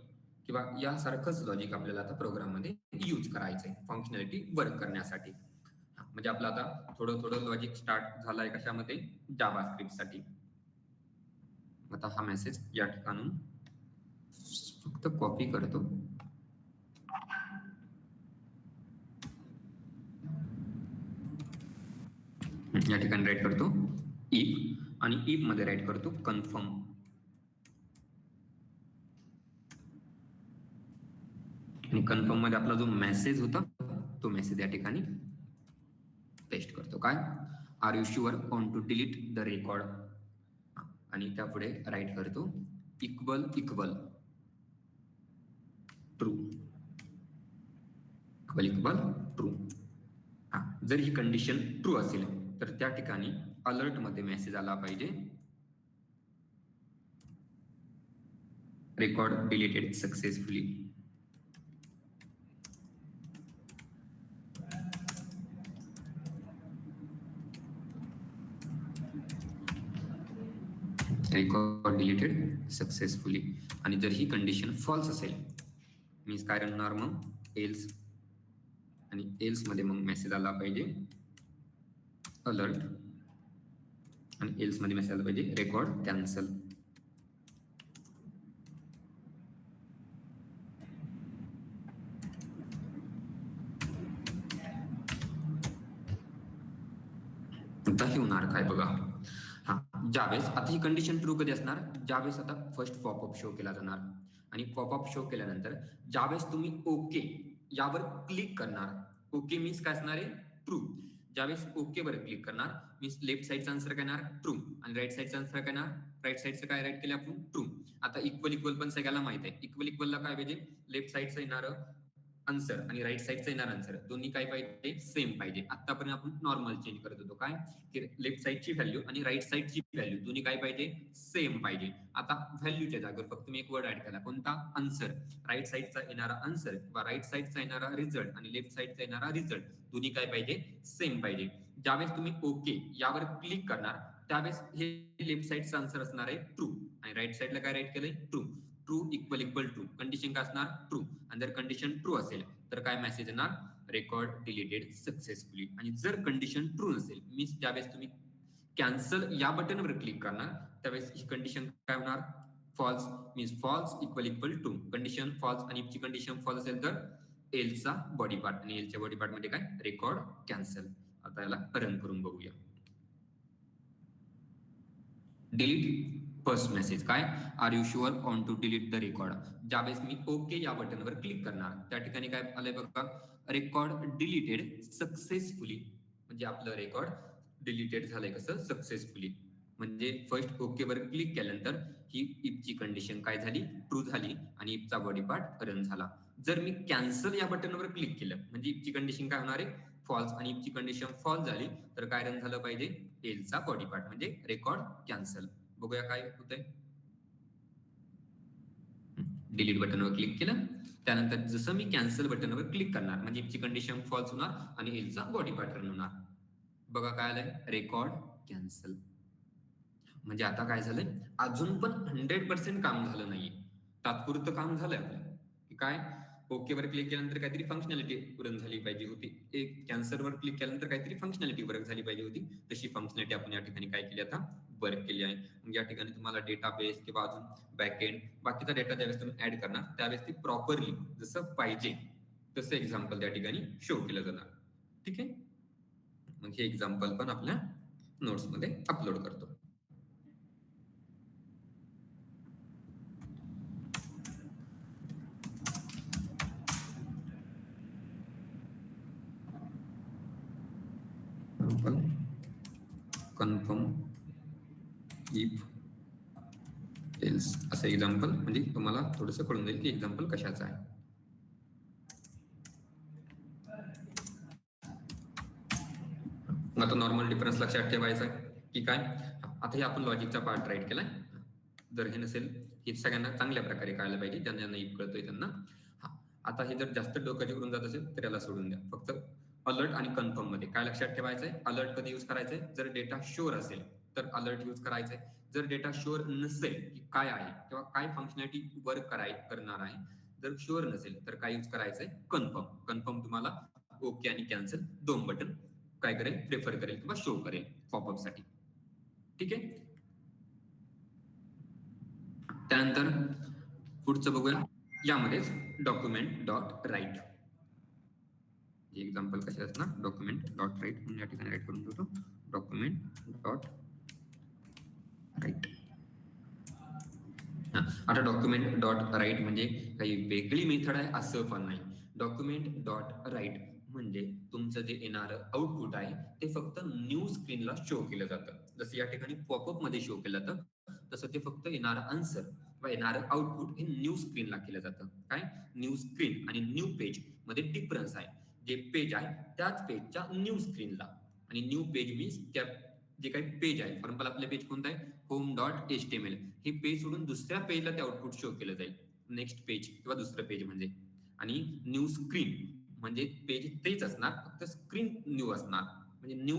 किंवा यासारखंच लॉजिक आपल्याला आता प्रोग्राममध्ये यूज करायचंय फंक्शनॅलिटी वर्क करण्यासाठी. म्हणजे आपलं आता थोडं थोडं लॉजिक स्टार्ट झालंय कशामध्ये, जावास्क्रिप्टसाठी. आता हा मेसेज या ठिकाणून फक्त कॉपी करतो. या ठिकाणी राईट करतो इफ, आणि इफ मध्ये राईट करतो कन्फर्म. आणि कन्फर्म मध्ये आपला जो मेसेज होता तो मेसेज या ठिकाणी पेस्ट करतो. काय, are you sure on to delete the record, आणि त्यापुढे राईट करतो equal equal true, equal equal true. जर ही कंडिशन ट्रू असेल तर त्या ठिकाणी अलर्ट मध्ये मेसेज आला पाहिजे, record deleted successfully. Record deleted successfully. आणि जर ही कंडिशन फॉल्स असेल मीन्स काय राहणार मग एल्स, आणि एल्स मध्ये मग मेसेज आला पाहिजे अलर्ट, आणि एल्स मध्ये मेसेज आला पाहिजे रेकॉर्ड कॅन्सल. आता हे होणार काय बघा. हा, ज्यावेळेस आता ही कंडिशन ट्रू कधी असणार, ज्यावेळेस आता फर्स्ट पॉपअप शो केला जाणार, आणि पॉपअप शो केल्यानंतर ज्यावेळेस तुम्ही ओके यावर क्लिक करणार, ओके मीन्स काय असणार आहे ट्रू. ज्यावेळेस ओके वर क्लिक करणार मीन्स लेफ्ट साईडचा आन्सर काय येणार ट्रू, आणि राईट साईडचा आन्सर काय येणार, राईट साईडचं काय राईट केलं आपण ट्रू. आता इक्वल इक्वल पण सगळ्याला माहित आहे, इक्वल इक्वलला काय पाहिजे, लेफ्ट साईडचं येणार आन्सर आणि राईट साईडचा येणार आन्सर दोन्ही काय पाहिजे, सेम पाहिजे. आतापर्यंत आपण नॉर्मल चेंज करत होतो काय, की लेफ्ट साईडची व्हॅल्यू आणि राईट साईडची व्हॅल्यू दोन्ही काय पाहिजे, सेम पाहिजे. आता व्हॅल्यूच्या जागेवर फक्त मी एक वर्ड ऍड केला, कोणता, आन्सर. राईट साईडचा येणारा आन्सर किंवा राईट साईडचा येणारा रिझल्ट आणि लेफ्ट साईडचा येणारा रिझल्ट दोन्ही काय पाहिजे, सेम पाहिजे. ज्यावेळेस तुम्ही ओके यावर क्लिक करणार त्यावेळेस हे लेफ्ट साईडचा आन्सर असणार आहे ट्रू, आणि राईट साईडला काय राईट केलंय true. True equal equal true, condition काय असणार ट्रू, आणि जर कंडिशन ट्रू असेल तर काय मेसेज येणार, रेकॉर्ड डिलीटेड सक्सेसफुली. आणि जर कंडिशन ट्रू नसेल मीन्स ज्यावेळेस तुम्ही कॅन्सल या बटनवर क्लिक करणार त्यावेळेस ही कंडिशन काय होणार, false means false equal equal true. Condition false आणि इफची कंडिशन फॉल्स असेल तर एलचा बॉडी पार्ट, आणि एलच्या बॉडी पार्ट मध्ये काय, रेकॉर्ड कॅन्सल. आता याला रन करून बघूया. डिलीट फर्स्ट मेसेज काय, are you sure on to delete the record. ज्यावेळेस मी ओके या बटनवर क्लिक करणार त्या ठिकाणी काय आलंय बघा, रेकॉर्ड डिलीटेड सक्सेसफुली. म्हणजे आपलं रेकॉर्ड डिलीटेड झालंय कसं, सक्सेसफुली. म्हणजे फर्स्ट ओके वर क्लिक केल्यानंतर ही इफची कंडिशन काय झाली, ट्रू झाली, आणि इफचा बॉडी पार्ट रन झाला. जर मी कॅन्सल या बटनवर क्लिक केलं म्हणजे इफची कंडिशन काय होणार आहे, फॉल्स, आणि इफची कंडिशन फॉल्स झाली तर काय रन झालं पाहिजे, एलचा बॉडी पार्ट म्हणजे रेकॉर्ड कॅन्सल. बघूया काय होतंय. डिलीट बटनवर क्लिक केलं त्यानंतर जसं मी कॅन्सल बटनवर क्लिक करणार म्हणजे इफची कंडिशन फॉल्स होणार आणि एलचा बॉडी पार्ट रन होणार. बघा काय आलंय, रेकॉर्ड कॅन्सल. म्हणजे आता काय झालंय, अजून पण 100% काम झालं नाहीये, तात्पुरतं काम झालंय आपलं. की काय, ओके वर क्लिक केल्यानंतर काहीतरी फंक्शनॅलिटी रन झाली पाहिजे होती, एक कॅन्सर वर क्लिक केल्यानंतर काहीतरी फंक्शनॅलिटी वर्क झाली पाहिजे होती, तशी फंक्शनॅलिटी आपण या ठिकाणी काय केली, आता वर्क केली आहे. या ठिकाणी तुम्हाला डेटाबेस किंवा अजून बॅकएंड बाकीचा डेटा ज्यावेळेस तुम्ही ऍड करणार त्यावेळेस ती प्रॉपरली जसं पाहिजे तसं एक्झाम्पल त्या ठिकाणी शो केलं जाणार. ठीक आहे, मग हे एक्झाम्पल पण आपल्या नोट्स मध्ये अपलोड करतो. कन्फर्म इफ एल्स असं एक्झाम्पल, म्हणजे तुम्हाला थोडंसं कळून जाईल की एक्झाम्पल कशाचं आहे. नॉर्मल डिफरन्स लक्षात ठेवायचा आहे की काय. आता हे आपण लॉजिकचा पार्ट राईट केलाय. जर हे नसेल, हे सगळ्यांना चांगल्या प्रकारे कळायला पाहिजे, ज्यांना नाही कळतोय त्यांना. हा, आता हे जर जास्त डोक्याच्या करून जात असेल तर याला सोडून द्या. फक्त अलर्ट आणि कन्फर्म मध्ये काय लक्षात ठेवायचंय. अलर्ट कधी यूज करायचंय, जर डेटा शुअर असेल तर अलर्ट यूज करायचंय. जर डेटा शुअर नसेल की काय आहे किंवा काय फंक्शनॅलिटी वर्क करणार आहे, जर शुअर नसेल तर काय यूज करायचंय, कन्फर्म. कन्फर्म तुम्हाला ओके आणि कॅन्सल दोन बटन काय करेल, प्रेफर करेल किंवा शो करेल पॉपअप साठी. ठीक आहे. त्यानंतर पुढचं बघूया. यामध्येच डॉक्युमेंट डॉट राईट एक्झाम्पल कसे असणार. डॉक्युमेंट डॉट राईट म्हणून या ठिकाणी राईट करून ठेवतो. Document dot write. आता डॉक्युमेंट डॉट राईट म्हणजे काही वेगळी मेथड आहे असं पण नाही. डॉक्युमेंट डॉट राईट म्हणजे तुमचं जे येणारं आउटपुट आहे ते फक्त न्यू स्क्रीनला शो केलं जातं. जसं या ठिकाणी पॉपअप मध्ये शो केलं जातं, तसं ते फक्त येणारं आन्सर किंवा येणारं आउटपुट हे न्यू स्क्रीनला केलं जातं. काय, न्यू स्क्रीन आणि न्यू पेज मध्ये डिफरन्स आहे. जे पेज आहे त्याच पेजच्या न्यू स्क्रीनला, आणि न्यू पेज मीन्स त्या जे काही पेज आहे. फॉर एक्झाम्पल आपलं पेज कोणतं आहे, होम डॉट HTML. हे पेज सोडून दुसऱ्या पेजला ते आउटपुट शो केलं जाईल. नेक्स्ट पेज किंवा दुसरं पेज म्हणजे. आणि न्यू स्क्रीन म्हणजे पेज तेच असणार, फक्त स्क्रीन न्यू असणार. म्हणजे न्यू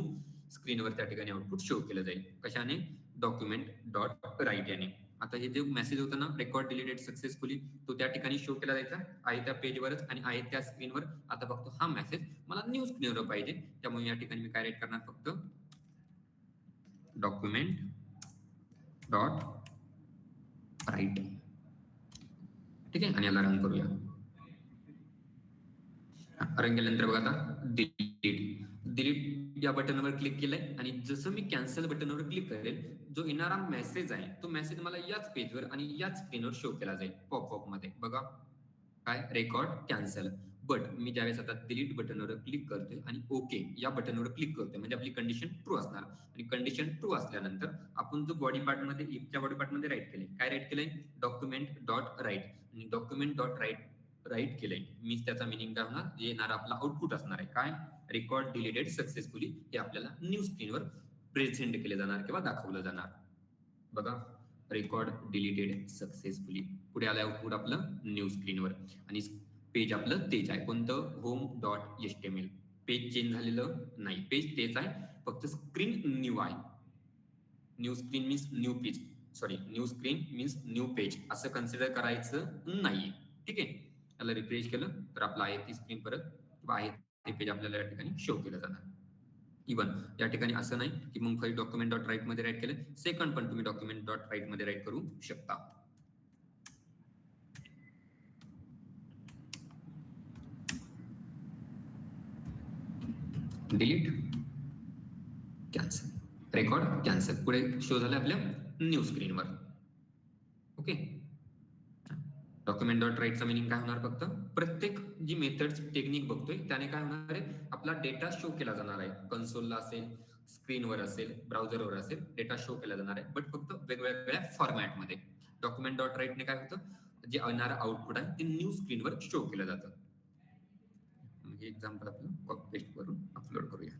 स्क्रीनवर त्या ठिकाणी आउटपुट शो केलं जाईल. कशाने, डॉक्युमेंट डॉट राईट याने. आता हे जे मेसेज होता ना, रेकॉर्ड डिलीटेड सक्सेसफुली, तो त्या ठिकाणी शो केला जायचा आहे त्या पेजवरच आणि आहे त्या स्क्रीनवर. आता फक्त हा मेसेज मला न्यू स्क्रीनवर पाहिजे, त्यामुळे या ठिकाणी मी काय राईट करणार, फक्त डॉक्युमेंट डॉट राईट. ठीक आहे. आणि याला रन करूया. रन केल्यानंतर बघा आता डिलीट. डिलीट या बटनवर क्लिक केलंय आणि जसं मी कॅन्सल बटनवर क्लिक करेल, जो येणारा मेसेज आहे तो मेसेज मला याच पेजवर आणि याच स्क्रीनवर शो केला जाईल पॉपअप मध्ये. बघा काय, रेकॉर्ड कॅन्सल. बट मी ज्यावेळेस आता डिलीट बटनवर क्लिक करतोय आणि ओके या बटनवर क्लिक करतोय, म्हणजे आपली कंडिशन ट्रू असणार. आणि कंडिशन ट्रू असल्यानंतर आपण जो बॉडी पार्ट मध्ये, इफच्या बॉडी पार्ट मध्ये राईट केले, काय राईट केलंय, डॉक्युमेंट डॉट राईट. आणि डॉक्युमेंट डॉट राईट केलंय मीन्स त्याचा मिनिंग काय होणार, जे येणार आपला आउटपुट असणार आहे काय, रेकॉर्ड डिलीटेड सक्सेसफुली. हे आपल्याला न्यू स्क्रीनवर प्रेझेंट केले जाणार किंवा दाखवलं जाणार. बघा, रेकॉर्ड डिलीटेड सक्सेसफुली. पुढे आलं आउटपुट आपलं न्यू स्क्रीनवर. आणि पेज आपलं तेच आहे, कोणतं, home dot HTML. Page change झालेलं नाही, पेज तेच आहे, फक्त स्क्रीन न्यू आहे. New screen means new page, sorry, new screen means new page असं कन्सिडर करायचं नाही. ठीक आहे. याला रिफ्रेश केलं तर आपलं आहे ती स्क्रीन परत किंवा आहे ते पेज आपल्याला या ठिकाणी शो केलं जाणार. इवन या ठिकाणी असं नाही की मग काही डॉक्युमेंट डॉट राईट मध्ये राईट केलं, सेकंड पण तुम्ही डॉक्युमेंट डॉट राईट मध्ये राईट करू शकता. Delete, cancel, record cancel. पुढे शो झालं आपल्या न्यू स्क्रीनवर. ओके. डॉक्युमेंट डॉट राईटचा मिनिंग काय होणार, फक्त प्रत्येक जी मेथड टेक्निक बघतोय त्याने काय होणार आहे, आपला डेटा शो केला जाणार आहे. कन्सोलला असेल, स्क्रीनवर असेल, ब्राउझरवर असेल, डेटा शो केला जाणार आहे, बट फक्त वेगवेगळ्या फॉर्मॅटमध्ये. डॉक्युमेंट डॉट राईटने काय होतं, जे येणारं आउटपुट आहे ते न्यू स्क्रीनवर शो केलं जातं. म्हणजे एक्झाम्पल आपण कॉपी पेस्ट करून अपलोड करूया.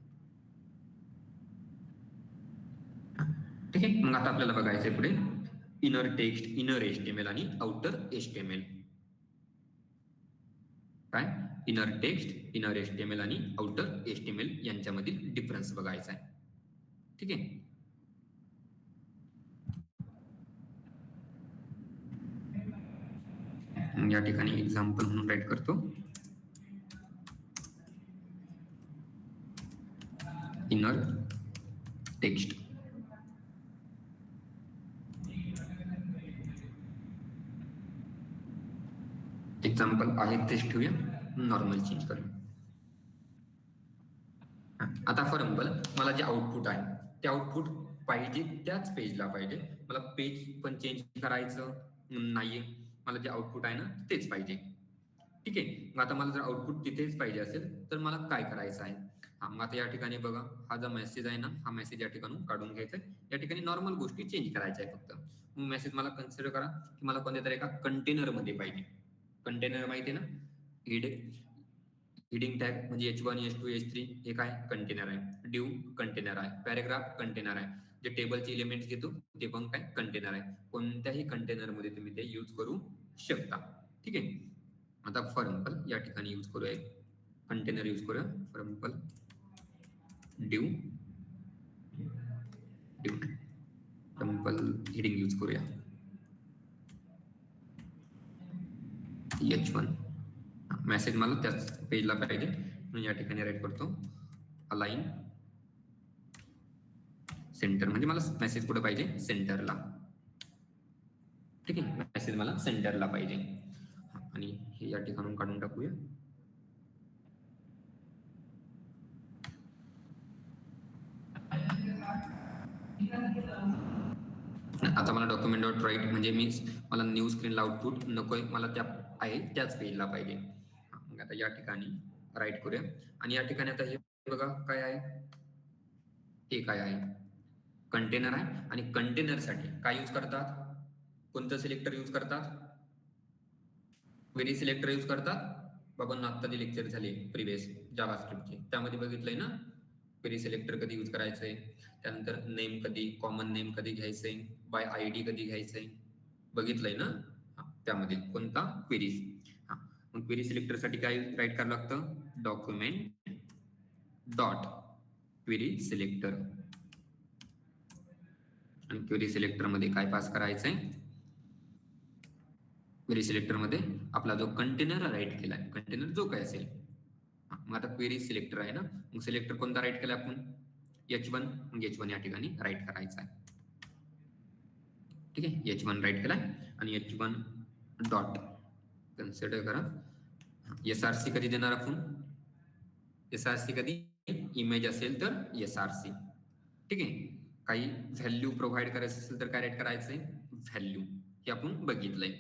ठीक आहे. मग आता आपल्याला बघायचंय पुढे इनर टेक्स्ट, इनर HTML आणि आउटर HTML. काय, इनर टेक्स्ट, इनर HTML आणि आउटर HTML यांच्यामधील डिफरन्स बघायचा आहे. ठीक आहे. या ठिकाणी एक्झाम्पल म्हणून राईट करतो, इनर टेक्स्ट. एक्झाम्पल आहे तेच ठेवूया, नॉर्मल चेंज करूया. आता फॉर एक्झाम्पल मला जे आउटपुट आहे ते आउटपुट पाहिजे त्याच पेजला पाहिजे. मला पेज पण चेंज करायचं नाहीये, मला जे आउटपुट आहे ना तेच पाहिजे. ठीक आहे. मग आता मला जर आउटपुट तिथेच पाहिजे असेल तर मला काय करायचं आहे. मग आता या ठिकाणी बघा, हा जो मेसेज आहे ना, हा मेसेज या ठिकाणी काढून घ्यायचा आहे. या ठिकाणी नॉर्मल गोष्टी चेंज करायच्या आहे फक्त. मग मेसेज मला कन्सिडर करा की मला कोणत्या तरी एका कंटेनर मध्ये पाहिजे. कंटेनर माहिती आहे ना, हेडिंग टॅग म्हणजे H1, H2, H3 हे काय कंटेनर आहे. डिव कंटेनर आहे. पॅराग्राफ कंटेनर आहे. जे टेबलचे एलिमेंट्स घेतो ते पण काय कंटेनर आहे. कोणत्याही कंटेनर मध्ये तुम्ही ते यूज करू शकता. ठीक आहे. आता फॉर एक्झाम्पल या ठिकाणी यूज करूया कंटेनर यूज करूया. फॉर एक्झाम्पल डिव एक्झाम्पल हेडिंग यूज करूया H1. मेसेज मला त्याच पेजला पाहिजे म्हणून या ठिकाणी राईट करतो अलाइन सेंटर, म्हणजे मला मेसेज कुठे पाहिजे सेंटरला. ठीक आहे, मेसेज मला सेंटरला पाहिजे. आणि हे या ठिकाणून काढून टाकूया. आता मला डॉक्युमेंट डॉट राईट म्हणजे मला न्यू स्क्रीनला आउटपुट नकोय, मला त्या आहे त्याच पेजला पाहिजे. मग आता या ठिकाणी राईट करूया. आणि या ठिकाणी आता हे बघा काय आहे, हे काय आहे कंटेनर आहे. आणि कंटेनरसाठी काय यूज करतात, कोणतं सिलेक्टर यूज करतात, क्वेरी सिलेक्टर यूज करतात. बाबांना आता जे लेक्चर झाले प्रिव्हियस जावास्क्रिप्टचे त्यामध्ये बघितलंय ना, क्वेरी सिलेक्टर कधी यूज करायचंय, त्यानंतर नेम कधी, कॉमन नेम कधी घ्यायचंय, बाय आयडी कधी घ्यायचंय, बघितलंय ना. त्यामध्ये कोणता क्वेरीज. मग क्वेरी सिलेक्टर साठी काय राईट करावं लागतं, डॉक्युमेंट डॉट क्वेरी सिलेक्टर. आणि क्वेरी सिलेक्टर मध्ये काय पास करायचंय, क्वेरी सिलेक्टर मध्ये आपला जो कंटेनर राईट केलाय, कंटेनर जो काय असेल. मग आता क्वेरी सिलेक्टर आहे ना, मग सिलेक्टर कोणता राईट केला आपण H1, मग H1 या ठिकाणी राईट करायचा आहे. ठीक आहे, H1 राईट केलाय. आणि H1 डॉट कन्सिडर करा. SRC कधी देणार आपण, SRC कधी इमेज असेल तर SRC. ठीक आहे, काही व्हॅल्यू प्रोव्हाइड करायचं असेल तर काय राईट करायचंय व्हॅल्यू, हे आपण बघितलंय.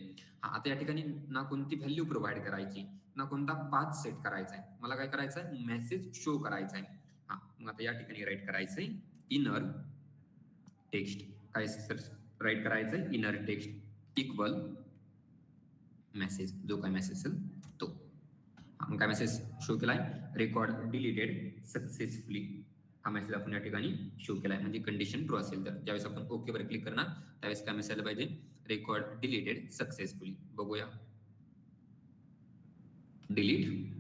आता या ठिकाणी ना कोणती व्हॅल्यू प्रोव्हाइड करायची ना कोणता पाथ सेट करायचा आहे, मला काय करायचं आहे मेसेज शो करायचा आहे. मग आता या ठिकाणी राईट करायचंय इनर टेक्स्ट. काय सर राईट करायचंय इनर टेक्स्ट इक्वल मेसेज, जो काय मेसेज असेल तो. मग काय मेसेज शो केलाय, रेकॉर्ड डिलीटेड सक्सेसफुली. हा मेसेज आपण या ठिकाणी शो केलाय, म्हणजे कंडिशन ट्रू असेल तर ज्यावेळेस आपण ओके वर क्लिक करणार त्यावेळेस काय मेसेज आला पाहिजे, रेकॉर्ड डिलीटेड सक्सेसफुली. बघूया डिलीट.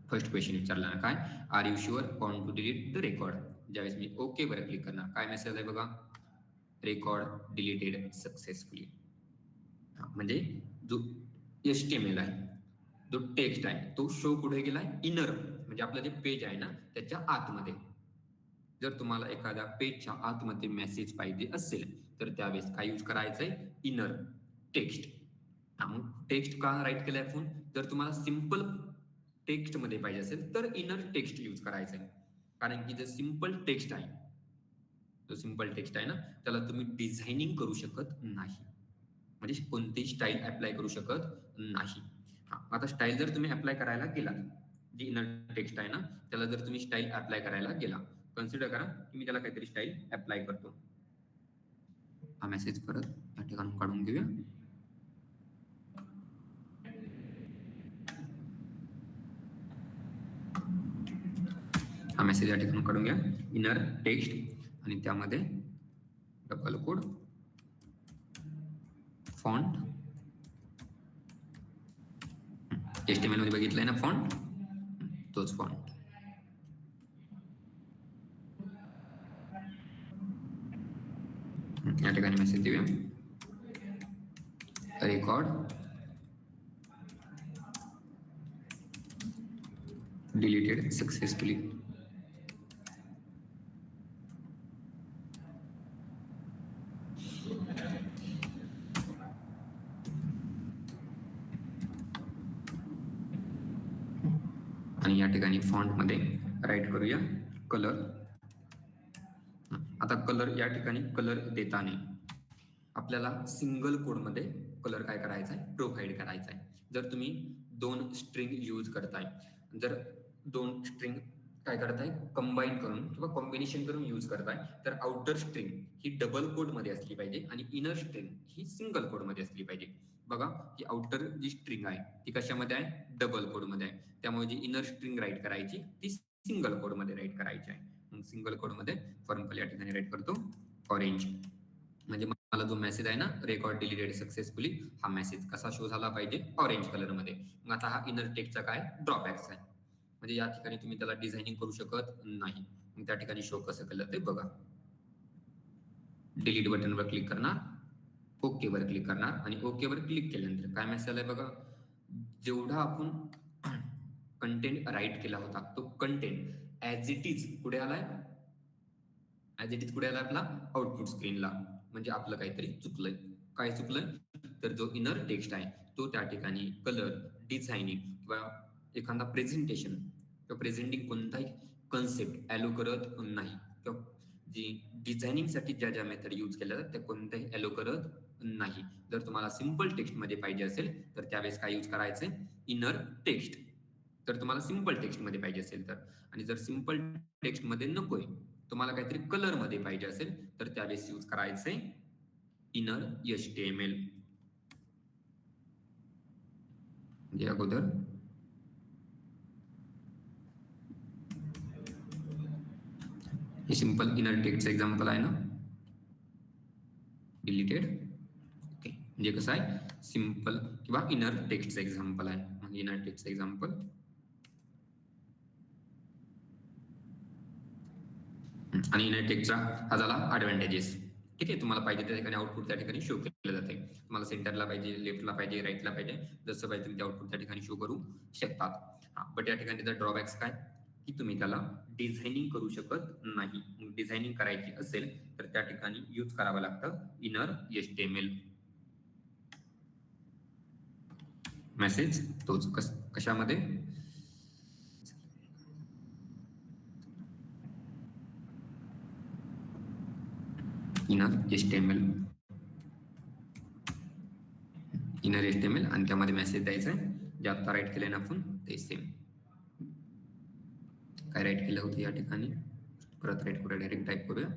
फर्स्ट क्वेश्चन विचारला काय, are you sure want to delete the record. ज्यावेळेस मी ओके वर क्लिक करणार काय मेसेज आहे बघा, रेकॉर्ड डिलीटेड सक्सेसफुली. म्हणजे जो HTML आहे, जो टेक्स्ट आहे तो शो कुठे गेलाय इनर, म्हणजे आपलं जे पेज आहे ना त्याच्या आतमध्ये. जर तुम्हाला एखाद्या पेजच्या आतमध्ये मेसेज पाहिजे असेल तर त्यावेळेस काय यूज करायचंय इनर टेक्स्ट. मग टेक्स्ट का राईट केलंय आपण, जर तुम्हाला सिंपल टेक्स्ट मध्ये पाहिजे असेल तर इनर टेक्स्ट यूज करायचंय. कारण की जे सिंपल टेक्स्ट आहे, जो सिंपल टेक्स्ट आहे ना त्याला तुम्ही डिझायनिंग करू शकत नाही, म्हणजे कोणतीही स्टाईल अप्लाय करू शकत नाही. आता स्टाईल जर तुम्ही अप्लाय करायला गेला, जी इनर टेक्स्ट आहे ना त्याला जर तुम्ही स्टाईल अप्लाय करायला गेला, कन्सिडर करा की मी त्याला काहीतरी स्टाईल अप्लाय करतो. हा मेसेज परत या ठिकाणी काढून घेऊया. हा मेसेज या ठिकाणी काढून घ्या, इनर टेक्स्ट. आणि त्यामध्ये डबल कोड फॉन्ट, HTML मध्ये बघितलंय ना फॉन्ट, तोच फॉन्ट. या ठिकाणी मेसेज देऊया, रेकॉर्ड डिलीटेड सक्सेसफुली. आणि या ठिकाणी फॉन्ट मध्ये राईट करूया कलर. आता कलर या ठिकाणी कलर देताना आपल्याला सिंगल कोड मध्ये कलर काय करायचा आहे प्रोव्हाइड करायचा आहे. जर तुम्ही 2 स्ट्रिंग यूज करताय, जर 2 स्ट्रिंग काय करताय, कंबाईन करून किंवा कॉम्बिनेशन करून यूज करताय. तर आउटर स्ट्रिंग ही डबल कोड मध्ये असली पाहिजे आणि इनर स्ट्रिंग ही सिंगल कोड मध्ये असली पाहिजे. बघा, ही आउटर जी स्ट्रिंग आहे ती कशामध्ये आहे, डबल कोड मध्ये आहे. त्यामुळे जी इनर स्ट्रिंग राईट करायची ती सिंगल कोड मध्ये राईट करायची आहे. मग सिंगल कोड मध्ये फॉर एक्झाम्पल या ठिकाणी राईट करतो ऑरेंज. म्हणजे मला जो मेसेज आहे ना, रेकॉर्ड डिलीटेड सक्सेसफुली, हा मेसेज कसा शो झाला पाहिजे, ऑरेंज कलर मध्ये. मग आता हा इनर टेक्स्टचा काय ड्रॉबॅक्स आहे. म्हणजे या ठिकाणी तुम्ही त्याला डिझायनिंग करू शकत नाही. मग त्या ठिकाणी शो कसं केलं ते बघा. डिलीट बटनवर क्लिक करणार, ओके वर क्लिक करणार आणि ओके वर क्लिक केल्यानंतर काय मेसेज आलाय बघा. जेवढा आपण कंटेंट राईट केला होता तो कंटेंट ऍज इट इज कुठे आलाय, ऍज इट इज कुठे आला आपला आउटपुट स्क्रीनला. म्हणजे आपलं काहीतरी चुकलंय. काय चुकलंय, तर जो इनर टेक्स्ट आहे तो त्या ठिकाणी कलर, डिझायनिंग किंवा एखादा प्रेझेंटेशन किंवा प्रेझेंटिंग कोणताही कन्सेप्ट ॲलो करत नाही, किंवा जी डिझायनिंगसाठी ज्या ज्या मेथड यूज केल्या जातात त्या कोणत्याही ॲलो करत नाही. जर तुम्हाला सिंपल टेक्स्टमध्ये पाहिजे असेल तर त्यावेळेस काय यूज करायचं, इनर टेक्स्ट. तर तुम्हाला सिंपल टेक्स्टमध्ये पाहिजे असेल तर, आणि जर सिंपल टेक्स्टमध्ये नकोय, तुम्हाला काहीतरी कलरमध्ये पाहिजे असेल तर त्यावेळेस यूज करायचंय इनर HTML. म्हणजे अगोदर हे सिंपल इनर टेक्स्टचं एक्झाम्पल आहे ना, डिलीटेड. ओके, म्हणजे कसं आहे, सिंपल किंवा इनर टेक्स्टचं एक्झाम्पल आहे. म्हणजे इनर टेक्स्टचं एक्झाम्पल. आणि इनर टेक्स्टचा हा झाला ॲडव्हान्टेजेस. ठीक आहे, तुम्हाला पाहिजे त्या ठिकाणी आउटपुट त्या ठिकाणी शो केलं जाते. तुम्हाला सेंटरला पाहिजे, लेफ्टला पाहिजे, राईटला पाहिजे, जसं पाहिजे तुम्ही ते आउटपुट त्या ठिकाणी शो करू शकतात. हा, बट या ठिकाणी त्याचा ड्रॉबॅक्स काय, की तुम्ही त्याला डिझायनिंग करू शकत नाही. डिझायनिंग करायची असेल तर त्या ठिकाणी यूज करावं लागतं इनर HTML. मेसेज तोच कशामध्ये, इनर HTML. इनर HTML आणि त्यामध्ये मेसेज द्यायचा आहे. जे आता राईट केले ना आपण ते सेम. काय राईट केलं होतं या ठिकाणी, परत राईट करूया, डायरेक्ट टाईप करूया.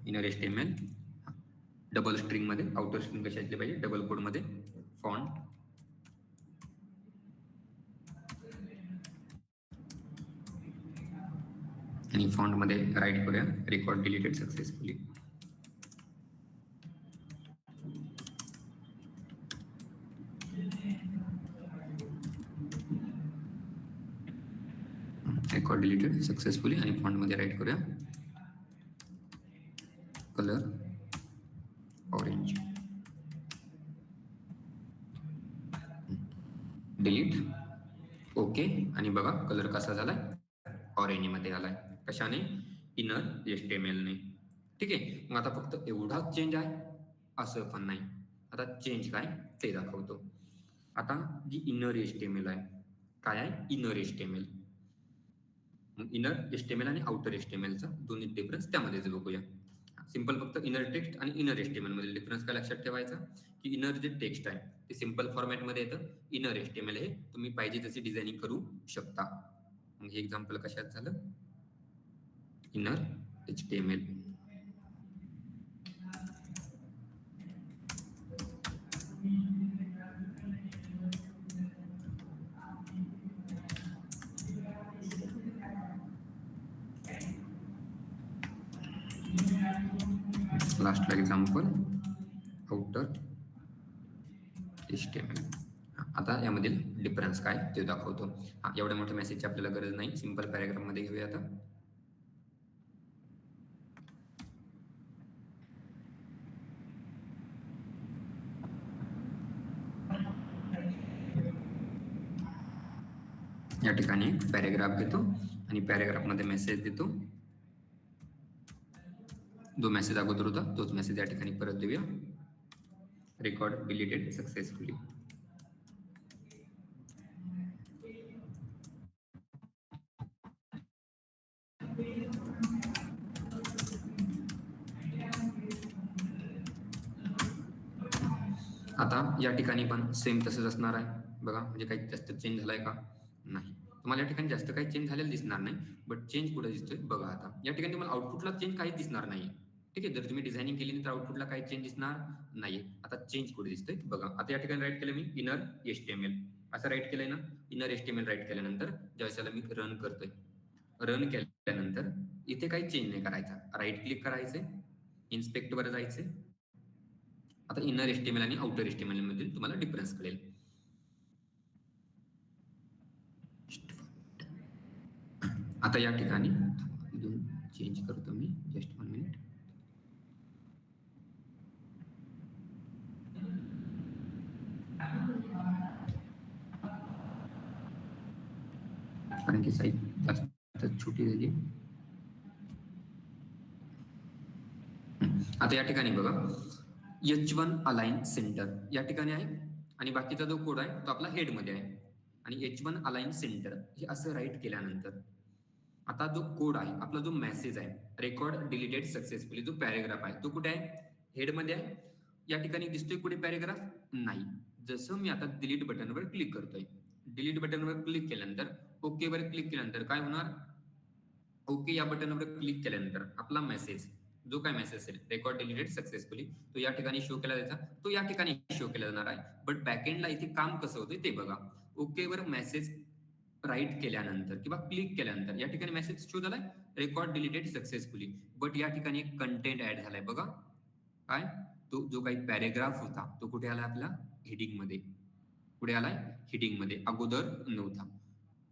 इनर HTML डबल स्ट्रिंग मध्ये, आउटर स्ट्रिंग कशी असली पाहिजे, डबल कोड मध्ये, फॉन्ट आणि फॉन्ट मध्ये राईट करूया record deleted successfully. Record deleted successfully आणि फॉन्ट मध्ये राईट करूया कलर ऑरेंज. डिलीट, ओके, आणि बघा कलर कसा झालाय, ऑरेंज मध्ये आलाय. कशाने, इनर HTML ने. ठीक आहे, मग आता फक्त एवढाच चेंज आहे असं पण नाही. आता चेंज काय ते दाखवतो. आता जी इनर HTML आहे, काय आहे इनर HTML. मग इनर HTML आणि आउटर HTMLचा दोन्ही डिफरन्स त्यामध्येच बघूया. सिंपल फक्त इनर टेक्स्ट आणि इनर HTML मध्ये डिफरन्स काय लक्षात ठेवायचा, की इनर जे टेक्स्ट आहे ते सिंपल फॉर्मॅटमध्ये येतं. इनर HTML हे तुम्ही पाहिजे तशी डिझायनिंग करू शकता. मग हे एक्झाम्पल कशात झालं, इनर HTML. लास्टला एक्झाम्पल आउटर HTML. आता यामधील डिफरन्स काय ते दाखवतो. एवढ्या मोठ्या मेसेजची आपल्याला गरज नाही, सिंपल पॅराग्राफ मध्ये घेऊया. आता या ठिकाणी पॅराग्राफ घेतो आणि पॅराग्राफ मध्ये मेसेज देतो. जो मेसेज अगोदर होता तोच मेसेज या ठिकाणी परत देऊया, रेकॉर्ड डिलीटेड सक्सेसफुली. आता या ठिकाणी पण सेम तसंच असणार आहे बघा. म्हणजे काही जास्त चेंज झालाय का, नाही. तुम्हाला या ठिकाणी जास्त काही चेंज झालेलं दिसणार नाही, बट चेंज कुठे दिसतोय बघा. आता या ठिकाणी तुम्हाला आउटपुटला चेंज काहीच दिसणार नाही. ठीक आहे, जर तुम्ही डिझायनिंग केली नाही तर आउटपुटला काही चेंज दिसणार नाहीये. आता चेंज कुठे दिसतोय बघा. आता या ठिकाणी राईट केलं मी इनर HTML, असं राईट केलंय ना. इनर HTML राईट केल्यानंतर ज्यावेळेस याला मी रन करतोय, रन केल्यानंतर इथे काही चेंज नाही करायचा. राईट क्लिक करायचे, इन्स्पेक्ट वर जायचे. आता इनर HTML आणि आउटर HTML मधील तुम्हाला डिफरन्स कळेल. आता या ठिकाणी चेंज करतो मी, जस्ट 1 मिनिट. कारण की साईज जास्त छोटी झाली. आता या ठिकाणी बघा, H1 अलाइन सेंटर या ठिकाणी आहे आणि बाकीचा जो कोड आहे तो आपला हेड मध्ये आहे. आणि H1 अलाइन सेंटर हे असं राईट केल्यानंतर आता जो कोड आहे, आपला जो मेसेज आहे, रेकॉर्ड डिलीटेड सक्सेसफुली, जो पॅरेग्राफ आहे तो कुठे आहे? हेड मध्ये आहे. या ठिकाणी दिसतोय कुठे पॅरेग्राफ? नाही. जसं मी आता डिलीट बटनवर क्लिक करतोय, डिलीट बटनवर क्लिक केल्यानंतर, ओके वर क्लिक केल्यानंतर काय होणार? ओके या बटनवर क्लिक केल्यानंतर आपला मेसेज, जो काय मेसेज असेल, रेकॉर्ड डिलीटेड सक्सेसफुली, तो या ठिकाणी शो केला जायचा, तो या ठिकाणी शो केला जाणार आहे. बट बॅकएंडला इथे काम कसं होतंय ते बघा. ओके वर मेसेज राईट केल्यानंतर किंवा क्लिक केल्यानंतर या ठिकाणी मेसेज शो झालाय, रेकॉर्ड डिलीटेड सक्सेसफुली. बट या ठिकाणी एक कंटेंट ऍड झालाय बघा. काय? तो जो काही पॅरेग्राफ होता तो कुठे आला? आपला हेडिंग मध्ये. कुठे आलाय? हेडिंग मध्ये. अगोदर नव्हता.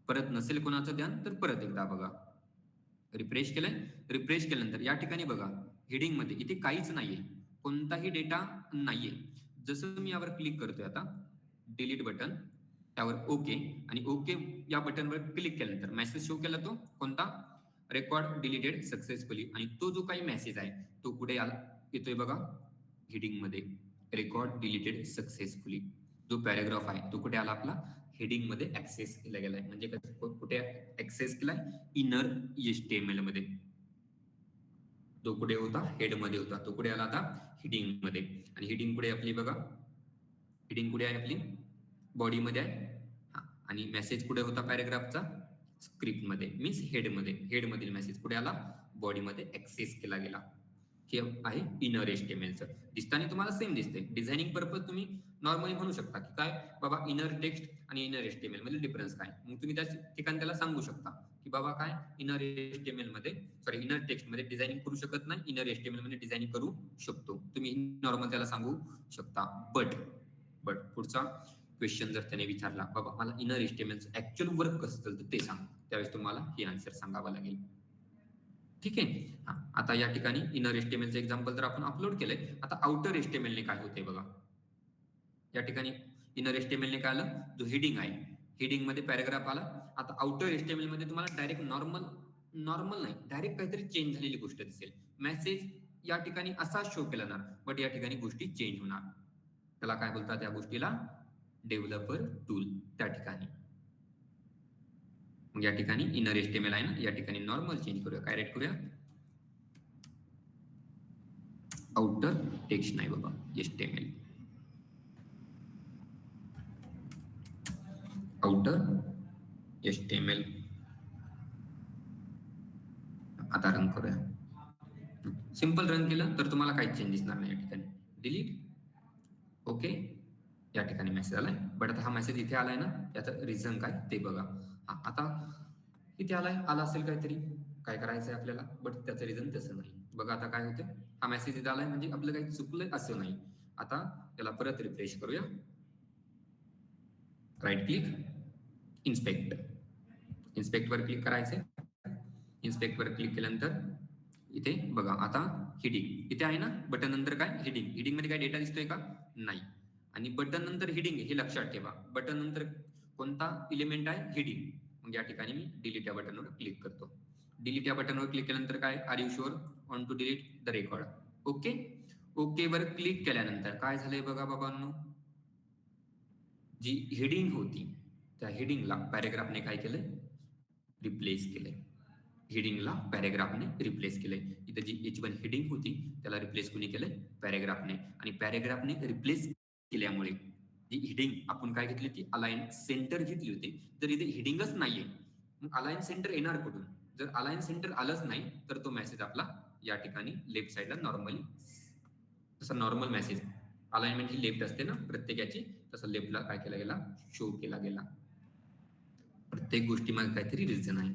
परत नसेल कोणाचं ध्यान तर परत एकदा बघा. रिफ्रेश केलंय, रिफ्रेश केल्यानंतर या ठिकाणी बघा, हेडिंग मध्ये इथे काहीच नाहीये, कोणताही डेटा नाहीये. जसं मी यावर क्लिक करतोय आता, डिलीट बटन, त्यावर ओके, आणि ओके या बटनवर क्लिक केल्यानंतर मेसेज शो केला, तो कोणता? Record deleted successfully. आणि तो जो काही मेसेज आहे तो कुठे आला? येतोय बघा, हेडिंग मध्ये, रेकॉर्ड डिलीटेड सक्सेसफुली. जो पॅराग्राफ आहे तो कुठे आला? आपला हेडिंग मध्ये ऍक्सेस केला गेलाय. म्हणजे कुठे ऍक्सेस केलाय? इनर HTML मध्ये. तो कुठे होता? हेड मध्ये होता. तो कुठे आला आता? हेडिंग मध्ये. आणि हेडिंग कुठे आपली बघा, हेडिंग कुठे आहे आपली? बॉडी मध्ये आहे. आणि मेसेज कुठे होता पॅराग्राफचा? स्क्रिप्ट मध्ये, मीन्स हेड मध्ये. हेड मधील मेसेज कुठे आला? बॉडी मध्ये ऍक्सेस केला गेला. हे आहे इनर HTMLचं. दिसताना तुम्हाला सेम दिसते. डिझायनिंग पर्पज तुम्ही नॉर्मली म्हणू शकता की काय बाबा, इनर टेक्स्ट आणि इनर HTML मध्ये डिफरन्स काय. मग तुम्ही त्या ठिकाणी त्याला सांगू शकता की बाबा काय, इनर HTML मध्ये, सॉरी, इनर टेक्स्ट मध्ये डिझायनिंग करू शकत नाही, इनर HTML मध्ये डिझायनिंग करू शकतो. तुम्ही नॉर्मल त्याला सांगू शकता. बट पुढचा क्वेश्चन जर त्याने विचारला, बाबा मला इनर HTMLचं ऍक्च्युअल वर्क कसं चालतं ते सांग, त्यावेळेस तुम्हाला हे आन्सर सांगावं लागेल. ठीक आहे. आता या ठिकाणी इनर HTMLचं एक्झाम्पल तर आपण अपलोड केलंय. आता आउटर HTML ने काय होते बघा. या ठिकाणी इनर HTML ने काय आलं? जो हेडिंग आहे, हेडिंग मध्ये पॅराग्राफ आला. आता आउटर HTML मध्ये तुम्हाला डायरेक्ट नॉर्मल नाही, डायरेक्ट काहीतरी चेंज झालेली गोष्ट दिसेल. मेसेज या ठिकाणी असा शो केला जाणार, बट या ठिकाणी गोष्टी चेंज होणार. त्याला काय बोलतात? या गोष्टीला डेव्हलपर टूल. त्या ठिकाणी मग या ठिकाणी इनर HTML आहे ना, या ठिकाणी नॉर्मल चेंज करूया. काय राईट करूया? आउटर टेक्स्ट नाही बाबा, HTML. Outer HTML. आता रन करूया. सिंपल रन केलं तर तुम्हाला काही चेंज दिसणार नाही. या ठिकाणी डिलीट, ओके, या ठिकाणी मेसेज आलाय. बट आता हा मेसेज इथे आलाय ना, याचं रिझन काय ते बघा. आता इथे आला असेल काहीतरी, काय करायचंय आपल्याला, बट त्याचं रिझन तसं नाही. बघा आता काय होतं, हा मेसेज इथे आलाय म्हणजे आपलं काही चुकलंय असं नाही. आता त्याला परत रिफ्रेश करूया. राईट क्लिक, इन्स्पेक्ट, इन्स्पेक्ट वर क्लिक करायचंय. इन्स्पेक्ट वर क्लिक केल्यानंतर इथे बघा, आता हेडिंग इथे आहे ना, बटन नंतर काय? हेडिंग. हेडिंग मध्ये काय डेटा दिसतोय का? नाही. आणि बटन नंतर हेडिंग हे लक्षात ठेवा. बटन नंतर कोणता इलिमेंट आहे? हेडिंग. मग या ठिकाणी मी डिलीट या बटनवर क्लिक करतो. डिलीट या बटनवर क्लिक केल्यानंतर काय? Are you sure on to delete the record? Okay. Okay वर क्लिक केल्यानंतर काय झालंय बघा बाबांनो, जी हेडिंग होती त्या हेडिंगला पॅरेग्राफने काय केलंय? रिप्लेस केलंय. हेडिंगला पॅरेग्राफने रिप्लेस केलंय. इथं जी H1 हेडिंग होती त्याला रिप्लेस कोणी केलंय? पॅरेग्राफने. आणि पॅरेग्राफने रिप्लेस केल्यामुळे जी हिडिंग आपण काय घेतली ती अलाइन सेंटर घेतली होती, तर इथे हिडिंगच नाहीये. मग अलाइन सेंटर येणार कुठून? जर अलाइन सेंटर आलंच नाही तर तो मेसेज आपला या ठिकाणी लेफ्ट साईडला नॉर्मली तसा नॉर्मल मेसेज अलाइनमेंट ही लेफ्ट असते ना प्रत्येकाची, तसं लेफ्टला काय केला गेला शो केला गेला. प्रत्येक गोष्टीमागे काहीतरी रिझन आहे.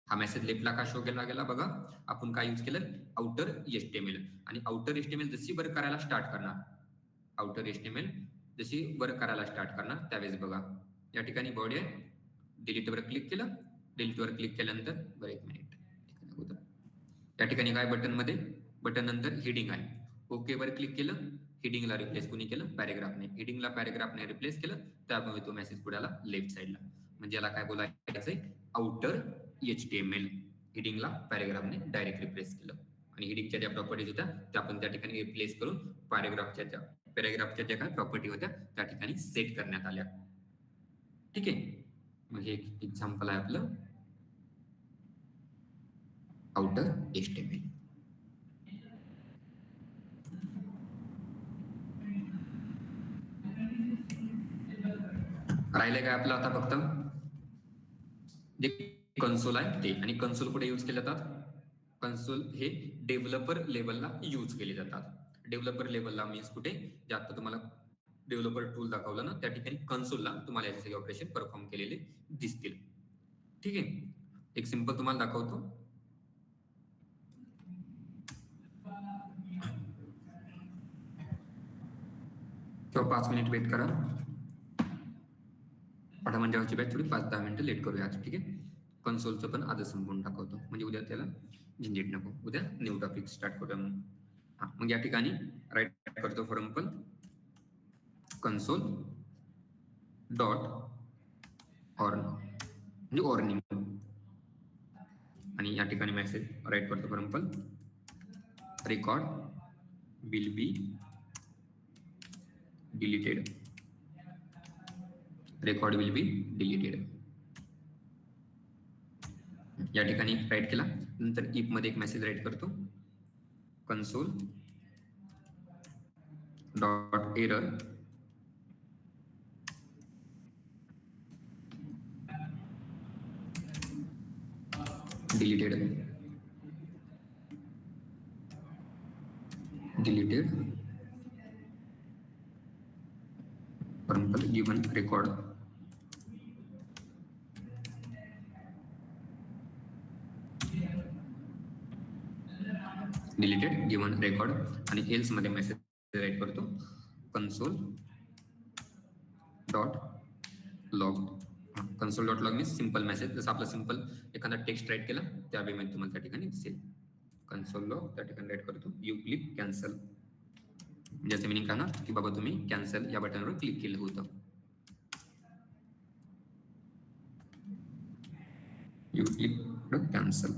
हा मेसेज लेफ्टला का शो केला गेला बघा. आपण काय यूज केलं आउटर एचटीएमएल आणि आउटर एचटीएमएल जशी वर्क करायला स्टार्ट करणार आउटर एचटीएमएल जशी वर्क करायला स्टार्ट करणार त्यावेळेस बघा या ठिकाणी बॉडी आहे डिलीटवर क्लिक केलं. डिलीटवर क्लिक केल्यानंतर बरं एक मिनिट अगोदर त्या ठिकाणी काय बटनमध्ये बटन नंतर हेडिंग आहे. ओके वर क्लिक केलं. हेडिंगला रिप्लेस कोणी केलं पॅरेग्राफने. हेडिंगला पॅरेग्राफने रिप्लेस केलं त्यामुळे तो मेसेज पुढे आला लेफ्ट साईडला. म्हणजे याला काय बोलायचंय आउटर एचटीएमएल. हेडिंगला पॅरेग्राफने डायरेक्ट रिप्लेस केलं आणि हेडिंगच्या ज्या प्रॉपर्टीज होत्या त्या आपण त्या ठिकाणी रिप्लेस करून पॅरेग्राफच्या ज्या काय प्रॉपर्टी होत्या त्या ठिकाणी सेट करण्यात आल्या. ठीक आहे. मग हे एक एक्झाम्पल आहे आपलं आउटर एचटीएमएल. राहिलंय काय आपलं आता फक्त जे कन्सोल आहे ते. आणि कन्सोल कुठे यूज केले जातात? कन्सोल हे डेव्हलपर लेवलला यूज केले जातात. डेव्हलपर लेवलला मीन्स कुठे जे आता तुम्हाला डेव्हलपर टूल दाखवलं ना त्या ठिकाणी कन्सोलला तुम्हाला याचे सगळे ऑपरेशन परफॉर्म केलेले दिसतील. ठीक आहे. एक सिंपल तुम्हाला दाखवतो. किंवा 5 मिनिट वेट करा. पाठामध्ये बॅच थोडी 5-10 मिनिटं लेट करूया आज. ठीक आहे. कन्सोलचं पण आज संपवून टाकवतो म्हणजे उद्या त्याला झंझट नको. उद्या न्यू टॉपिक स्टार्ट करूया मग. मग या ठिकाणी राईट करतो फॉर एक्झाम्पल कन्सोल डॉट ऑर्न म्हणजे ऑर्निंग आणि या ठिकाणी मेसेज राईट करतो for example record will be deleted. Record will be deleted या ठिकाणी राईट केला. नंतर इफ मध्ये एक मेसेज राईट करतो console dot error deleted for example given record deleted given record आणि एल्स मध्ये मेसेज राईट करतो console dot log. Console dot log means simple message जसं आपलं सिंपल एखादा टेक्स्ट राईट केला त्या वेळेमध्ये तुम्हाला त्या ठिकाणी दिसेल. कन्सोल लॉग त्या ठिकाणी राईट करतो यू क्लिक कॅन्सल. ज्याचं मिनिंग काय ना की बाबा तुम्ही कॅन्सल या बटनवर क्लिक केलं होतं. You click cancel.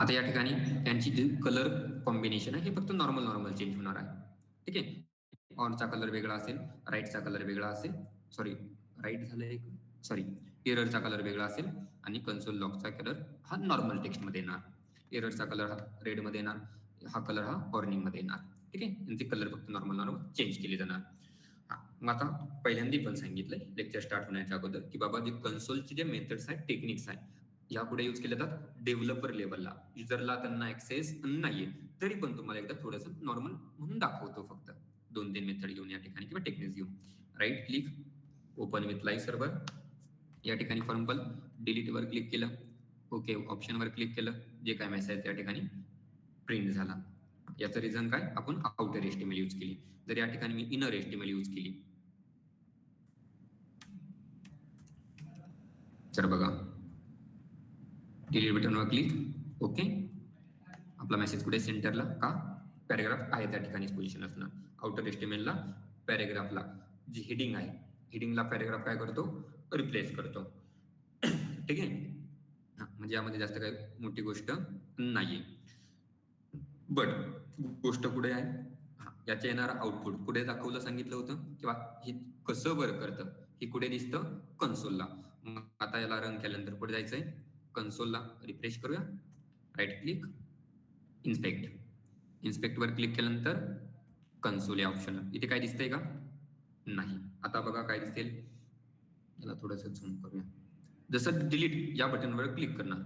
आता या ठिकाणी त्यांची जी कलर कॉम्बिनेशन आहे हे फक्त नॉर्मल चेंज होणार आहे. ठीक आहे. ऑनचा कलर वेगळा असेल, राईटचा कलर वेगळा असेल, सॉरी राईट झालंय सॉरी एररचा कलर वेगळा असेल आणि कन्सोल लॉगचा कलर हा नॉर्मल टेक्स्ट मध्ये येणार. एररचा कलर हा रेड मध्ये येणार, हा कलर हा ऑर्निंग मध्ये येणार. ठीक आहे. यांचे कलर फक्त नॉर्मल चेंज केले जाणार. मग आता पहिल्यांदा पण सांगितलंय लेक्चर स्टार्ट होण्याच्या अगोदर की बाबा जे कन्सोलचे जे मेथड्स आहेत टेक्निक्स आहेत या पुढे यूज केले जातात डेव्हलपर लेवलला. युजरला त्यांना ऍक्सेस नाहीये तरी पण तुम्हाला एकदा थोडंसं नॉर्मल म्हणून दाखवतो फक्त 2-3 मेथड घेऊन या ठिकाणी किंवा टेक्निक्स घेऊन. Right click open with live server या ठिकाणी फॉर एक्झाम्पल डिलीट वर क्लिक केलं. ओके ऑप्शन वर क्लिक केलं. जे काय मेसेज त्या ठिकाणी प्रिंट झाला. याचं रिझन काय आपण आउटर एचटीएमएल यूज केली. जर या ठिकाणी मी इनर एचटीएमएल यूज केली तर बघा डिलीट बटनवर क्लिक. ओके आपला मेसेज कुठे सेंटरला का पॅरेग्राफ आहे त्या ठिकाणीच पोझिशन असणार. आउटर एचटीएमएलला पॅरेग्राफला जी हेडिंग आहे हेडिंगला पॅरेग्राफ काय करतो रिप्लेस करतो. ठीक आहे. म्हणजे यामध्ये जास्त काही मोठी गोष्ट नाहीये. बट गोष्ट पुढे आहे याच्या येणारा आउटपुट पुढे दाखवलं सांगितलं होतं किंवा हे कसं वर्क करतं हे कुठे दिसतं कन्सोलला. मग आता याला रन केल्यानंतर पुढे जायचंय कन्सोलला रिफ्रेश करूया, राईट क्लिक, इन्स्पेक्ट वर क्लिक केल्यानंतर कन्सोल या ऑप्शनला इथे काय दिसतंय का? नाही. आता बघा काय दिसेल, याला थोडंसं झूम करूया. जसं डिलीट या बटनवर क्लिक करणार,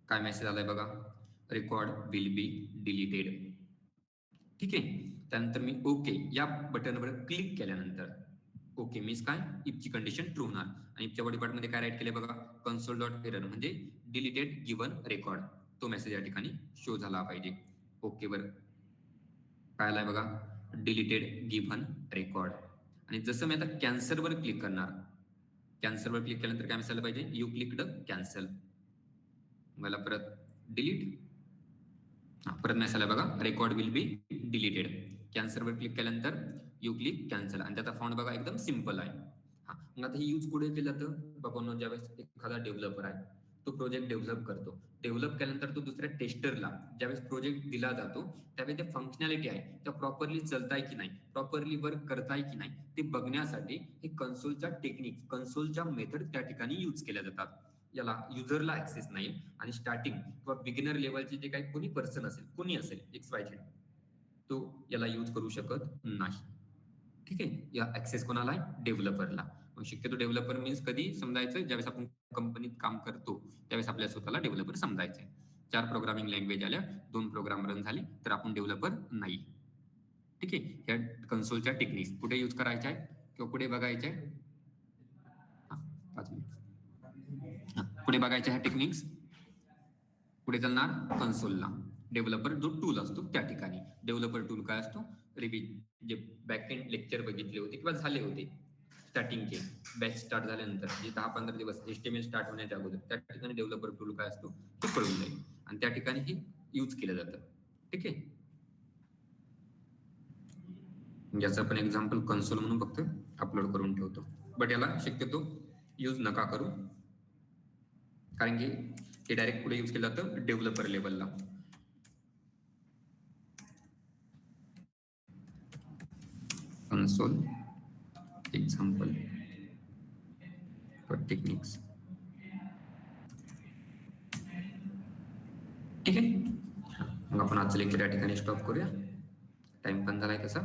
काय मेसेज आलाय बघा, रेकॉर्ड विल बी डिलीटेड. ठीक आहे. त्यानंतर मी ओके या बटनवर क्लिक केल्यानंतर ओके मीन्स काय, इफची कंडिशन ट्रू होणार. आणि इफच्या बॉडी पार्टमध्ये काय राईट केले बघा, कन्सोल डॉट एरर म्हणजे डिलीटेड गिवन रेकॉर्ड, तो मेसेज या ठिकाणी शो झाला पाहिजे. ओके वर काय आलाय बघा, डिलीटेड गिवन रेकॉर्ड. आणि जसं मी आता कॅन्सलवर क्लिक करणार, कॅन्सलवर क्लिक केल्यानंतर काय मेसेज आलं पाहिजे, यू क्लिक्ड कॅन्सल. मला परत डिलीट, परत मेसेज आला बघा, रेकॉर्ड विल बी डिलीटेड. कॅन्सलवर क्लिक केल्यानंतर यू क्लिक कॅन्सल. आणि त्याचा फॉन्ट बघा एकदम सिंपल आहे. हा, मग आता हे यूज कुठे केलं जातं बघा, ज्यावेळेस एखादा डेव्हलपर आहे, तो प्रोजेक्ट डेव्हलप करतो, डेव्हलप केल्यानंतर तो दुसऱ्या टेस्टरला ज्यावेळेस प्रोजेक्ट दिला जातो, त्यावेळेस ते फंक्शनॅलिटी आहे त्या प्रॉपरली चलताय की नाही, प्रॉपरली वर्क करताय की नाही, ते बघण्यासाठी हे कन्सोलच्या टेक्निक, कन्सोलच्या मेथड त्या ठिकाणी यूज केल्या जातात. याला युजरला ऍक्सेस नाही, आणि स्टार्टिंग किंवा बिगिनर लेवलचे जे काही कोणी पर्सन असेल, कोणी असेल XYZ, तो याला यूज करू शकत नाही. ठीक आहे. या ऍक्सेस कोणाला आहे, डेव्हलपरला. मग शक्यतो डेव्हलपर मीन्स कधी समजायचं, ज्यावेळेस आपण कंपनीत काम करतो त्यावेळेस आपल्या स्वतःला डेव्हलपर समजायचंय. 4 प्रोग्रामिंग लँग्वेज आल्या, 2 प्रोग्राम रन झाले तर आपण डेव्हलपर नाही. ठीक आहे. ह्या कन्सोलच्या टेक्निक्स कुठे यूज करायच्या आहेत किंवा पुढे बघायच्या आहे, 5 मिनिट, पुढे बघायच्या ह्या टेक्निक्स पुढे चालणार कन्सोलला. डेव्हलपर जो टूल असतो त्या ठिकाणी डेव्हलपर टूल काय असतो, जे बॅकएंड लेक्चर बघितले होते किंवा झाले होते स्टार्टिंगचे, बॅच स्टार्ट झाल्यानंतर जे 10-15 दिवस HTML स्टार्ट होण्याच्या अगोदर त्या ठिकाणी डेव्हलपर टूल काय असतो हे कळून जाईल, आणि त्या ठिकाणी हे यूज केलं जातं. ठीक आहे. याचं आपण एक्झाम्पल कन्सोल म्हणून फक्त अपलोड करून ठेवतो, बट याला शक्यतो यूज नका करू, कारण की हे डायरेक्ट पुढे यूज केलं जातं डेव्हलपर लेवलला. Console example for techniques. ठीक आहे. मग आपण आजचं लेक्चर या ठिकाणी स्टॉप करूया, टाइम पण झालाय तसा.